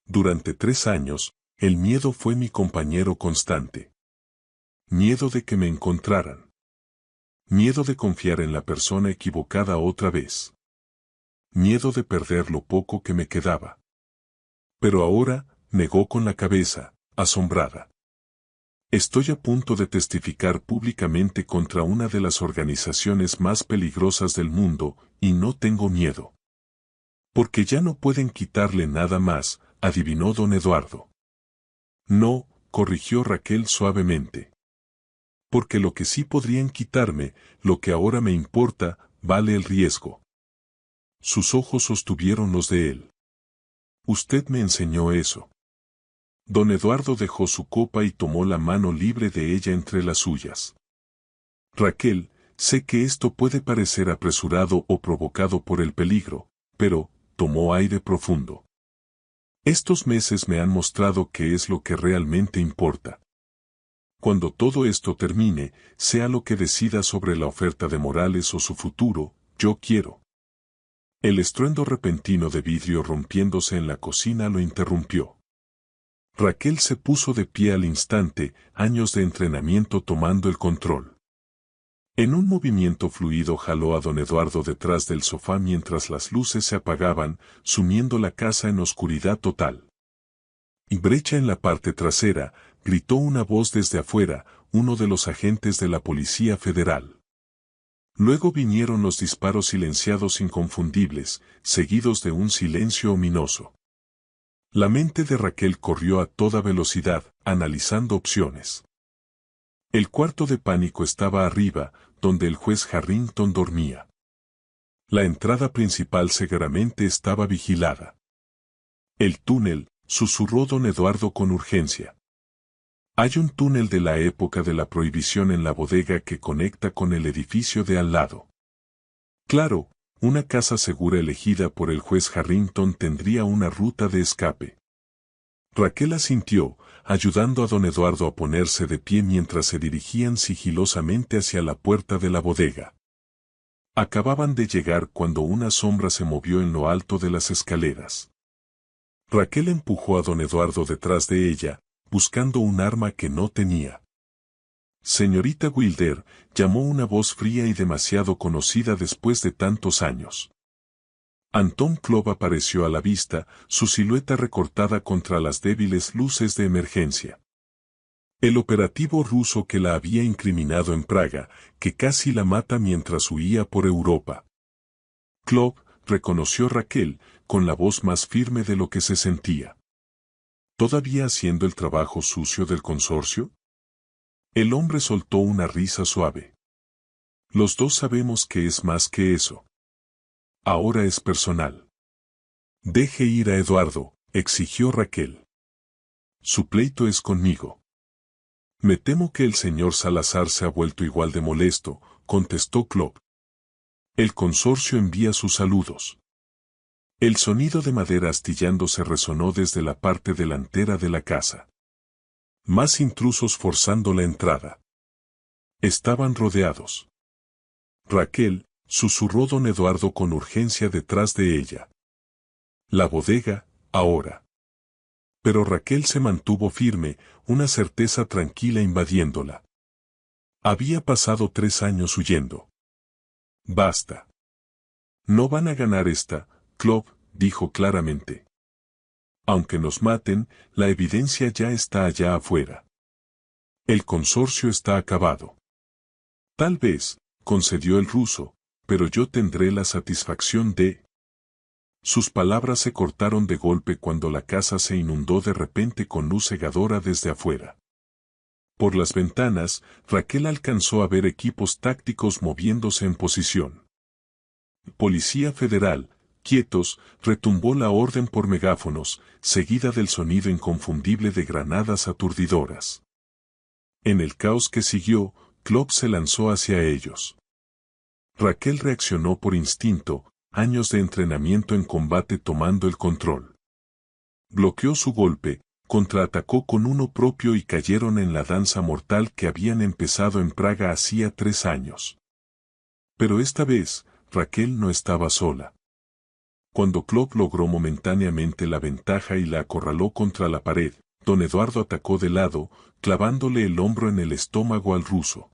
Durante 3 años, el miedo fue mi compañero constante. Miedo de que me encontraran. Miedo de confiar en la persona equivocada otra vez. Miedo de perder lo poco que me quedaba. Pero ahora, negó con la cabeza, asombrada. Estoy a punto de testificar públicamente contra una de las organizaciones más peligrosas del mundo, y no tengo miedo. Porque ya no pueden quitarle nada más, adivinó don Eduardo. No, corrigió Raquel suavemente. Porque lo que sí podrían quitarme, lo que ahora me importa, vale el riesgo. Sus ojos sostuvieron los de él. Usted me enseñó eso. Don Eduardo dejó su copa y tomó la mano libre de ella entre las suyas. Raquel, sé que esto puede parecer apresurado o provocado por el peligro, pero, tomó aire profundo. Estos meses me han mostrado qué es lo que realmente importa. Cuando todo esto termine, sea lo que decida sobre la oferta de Morales o su futuro, yo quiero. El estruendo repentino de vidrio rompiéndose en la cocina lo interrumpió. Raquel se puso de pie al instante, años de entrenamiento tomando el control. En un movimiento fluido jaló a don Eduardo detrás del sofá mientras las luces se apagaban, sumiendo la casa en oscuridad total. Y brecha en la parte trasera, gritó una voz desde afuera, uno de los agentes de la Policía Federal. Luego vinieron los disparos silenciados inconfundibles, seguidos de un silencio ominoso. La mente de Raquel corrió a toda velocidad, analizando opciones. El cuarto de pánico estaba arriba, donde el juez Harrington dormía. La entrada principal seguramente estaba vigilada. El túnel, susurró don Eduardo con urgencia. Hay un túnel de la época de la prohibición en la bodega que conecta con el edificio de al lado. Claro, una casa segura elegida por el juez Harrington tendría una ruta de escape. Raquel asintió, ayudando a don Eduardo a ponerse de pie mientras se dirigían sigilosamente hacia la puerta de la bodega. Acababan de llegar cuando una sombra se movió en lo alto de las escaleras. Raquel empujó a don Eduardo detrás de ella, buscando un arma que no tenía. Señorita Wilder, llamó una voz fría y demasiado conocida después de tantos años. Anton Klov apareció a la vista, su silueta recortada contra las débiles luces de emergencia. El operativo ruso que la había incriminado en Praga, que casi la mata mientras huía por Europa. Klov, reconoció Raquel, con la voz más firme de lo que se sentía. ¿Todavía haciendo el trabajo sucio del consorcio? El hombre soltó una risa suave. Los dos sabemos que es más que eso. Ahora es personal. Deje ir a Eduardo, exigió Raquel. Su pleito es conmigo. Me temo que el señor Salazar se ha vuelto igual de molesto, contestó Klov. El consorcio envía sus saludos. El sonido de madera astillándose resonó desde la parte delantera de la casa. Más intrusos forzando la entrada. Estaban rodeados. Raquel, susurró don Eduardo con urgencia detrás de ella. La bodega, ahora. Pero Raquel se mantuvo firme, una certeza tranquila invadiéndola. Había pasado 3 años huyendo. Basta. No van a ganar esta, Klov, dijo claramente. Aunque nos maten, la evidencia ya está allá afuera. El consorcio está acabado. Tal vez, concedió el ruso, pero yo tendré la satisfacción de... Sus palabras se cortaron de golpe cuando la casa se inundó de repente con luz cegadora desde afuera. Por las ventanas, Raquel alcanzó a ver equipos tácticos moviéndose en posición. Policía Federal, quietos, retumbó la orden por megáfonos, seguida del sonido inconfundible de granadas aturdidoras. En el caos que siguió, Klov se lanzó hacia ellos. Raquel reaccionó por instinto, años de entrenamiento en combate tomando el control. Bloqueó su golpe, contraatacó con uno propio y cayeron en la danza mortal que habían empezado en Praga hacía 3 años. Pero esta vez, Raquel no estaba sola. Cuando Klov logró momentáneamente la ventaja y la acorraló contra la pared, don Eduardo atacó de lado, clavándole el hombro en el estómago al ruso.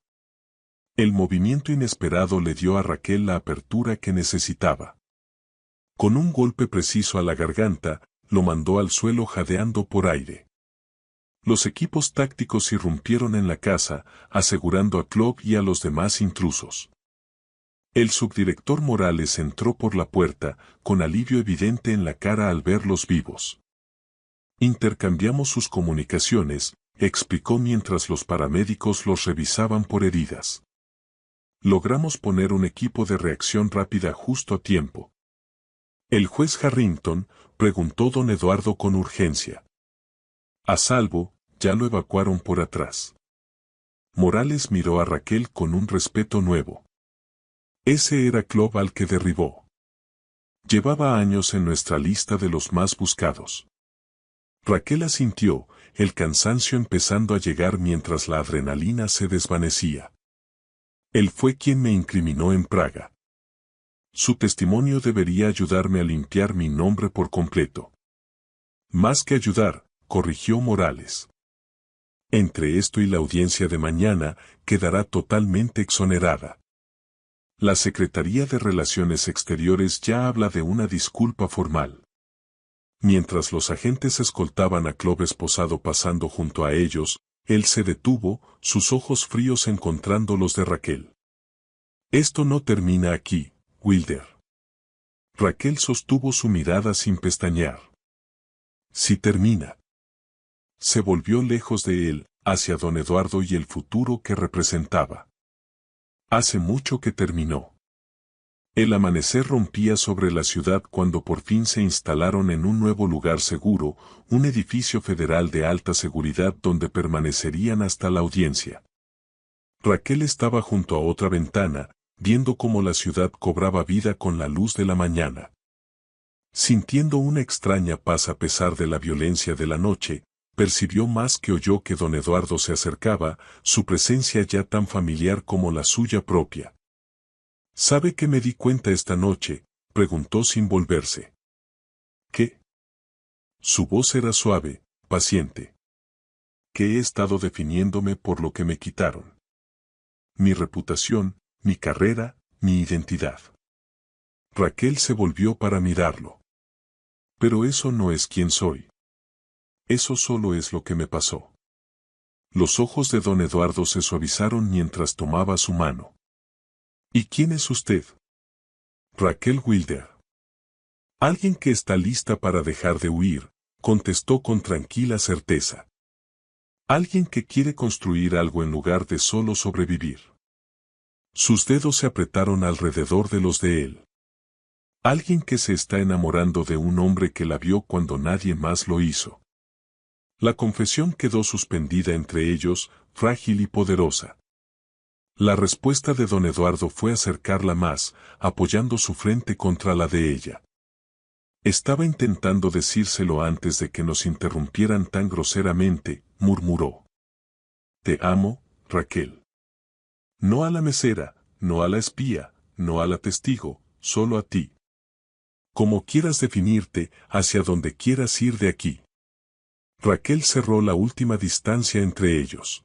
El movimiento inesperado le dio a Raquel la apertura que necesitaba. Con un golpe preciso a la garganta, lo mandó al suelo jadeando por aire. Los equipos tácticos irrumpieron en la casa, asegurando a Klov y a los demás intrusos. El subdirector Morales entró por la puerta, con alivio evidente en la cara al verlos vivos. Intercambiamos sus comunicaciones, explicó mientras los paramédicos los revisaban por heridas. Logramos poner un equipo de reacción rápida justo a tiempo. El juez Harrington, preguntó don Eduardo con urgencia. A salvo, ya lo evacuaron por atrás. Morales miró a Raquel con un respeto nuevo. Ese era Clov al que derribó. Llevaba años en nuestra lista de los más buscados. Raquel asintió, el cansancio empezando a llegar mientras la adrenalina se desvanecía. Él fue quien me incriminó en Praga. Su testimonio debería ayudarme a limpiar mi nombre por completo. Más que ayudar, corrigió Morales. Entre esto y la audiencia de mañana, quedará totalmente exonerada. La Secretaría de Relaciones Exteriores ya habla de una disculpa formal. Mientras los agentes escoltaban a Clov esposado pasando junto a ellos, él se detuvo, sus ojos fríos encontrando los de Raquel. Esto no termina aquí, Wilder. Raquel sostuvo su mirada sin pestañear. Sí termina. Se volvió lejos de él, hacia don Eduardo y el futuro que representaba. Hace mucho que terminó. El amanecer rompía sobre la ciudad cuando por fin se instalaron en un nuevo lugar seguro, un edificio federal de alta seguridad donde permanecerían hasta la audiencia. Raquel estaba junto a otra ventana, viendo cómo la ciudad cobraba vida con la luz de la mañana. Sintiendo una extraña paz a pesar de la violencia de la noche, percibió más que oyó que don Eduardo se acercaba, su presencia ya tan familiar como la suya propia. ¿Sabe qué me di cuenta esta noche?, preguntó sin volverse. ¿Qué? Su voz era suave, paciente. Que he estado definiéndome por lo que me quitaron. Mi reputación, mi carrera, mi identidad. Raquel se volvió para mirarlo. Pero eso no es quien soy. Eso solo es lo que me pasó. Los ojos de don Eduardo se suavizaron mientras tomaba su mano. ¿Y quién es usted? Raquel Wilder. Alguien que está lista para dejar de huir, contestó con tranquila certeza. Alguien que quiere construir algo en lugar de solo sobrevivir. Sus dedos se apretaron alrededor de los de él. Alguien que se está enamorando de un hombre que la vio cuando nadie más lo hizo. La confesión quedó suspendida entre ellos, frágil y poderosa. La respuesta de don Eduardo fue acercarla más, apoyando su frente contra la de ella. Estaba intentando decírselo antes de que nos interrumpieran tan groseramente, murmuró. Te amo, Raquel. No a la mesera, no a la espía, no a la testigo, solo a ti. Como quieras definirte, hacia donde quieras ir de aquí. Raquel cerró la última distancia entre ellos.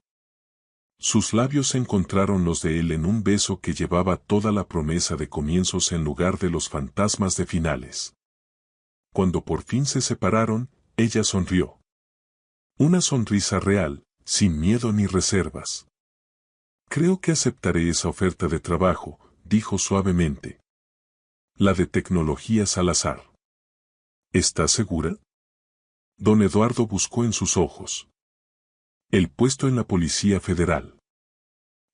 Sus labios encontraron los de él en un beso que llevaba toda la promesa de comienzos en lugar de los fantasmas de finales. Cuando por fin se separaron, ella sonrió. Una sonrisa real, sin miedo ni reservas. Creo que aceptaré esa oferta de trabajo, dijo suavemente. La de tecnología Salazar. ¿Estás segura? Don Eduardo buscó en sus ojos. El puesto en la Policía Federal.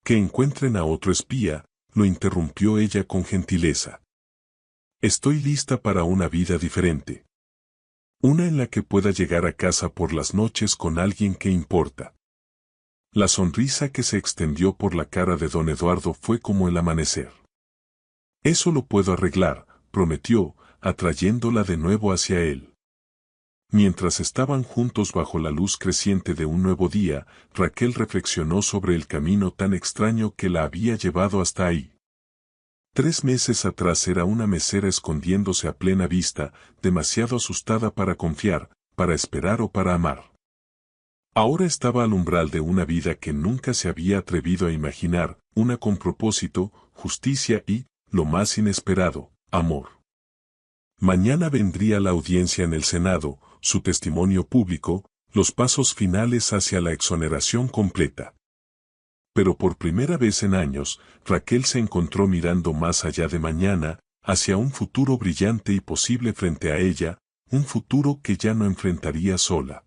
Que encuentren a otro espía, lo interrumpió ella con gentileza. Estoy lista para una vida diferente. Una en la que pueda llegar a casa por las noches con alguien que importa. La sonrisa que se extendió por la cara de don Eduardo fue como el amanecer. Eso lo puedo arreglar, prometió, atrayéndola de nuevo hacia él. Mientras estaban juntos bajo la luz creciente de un nuevo día, Raquel reflexionó sobre el camino tan extraño que la había llevado hasta ahí. 3 meses atrás era una mesera escondiéndose a plena vista, demasiado asustada para confiar, para esperar o para amar. Ahora estaba al umbral de una vida que nunca se había atrevido a imaginar, una con propósito, justicia y, lo más inesperado, amor. Mañana vendría la audiencia en el Senado, su testimonio público, los pasos finales hacia la exoneración completa. Pero por primera vez en años, Raquel se encontró mirando más allá de mañana, hacia un futuro brillante y posible frente a ella, un futuro que ya no enfrentaría sola.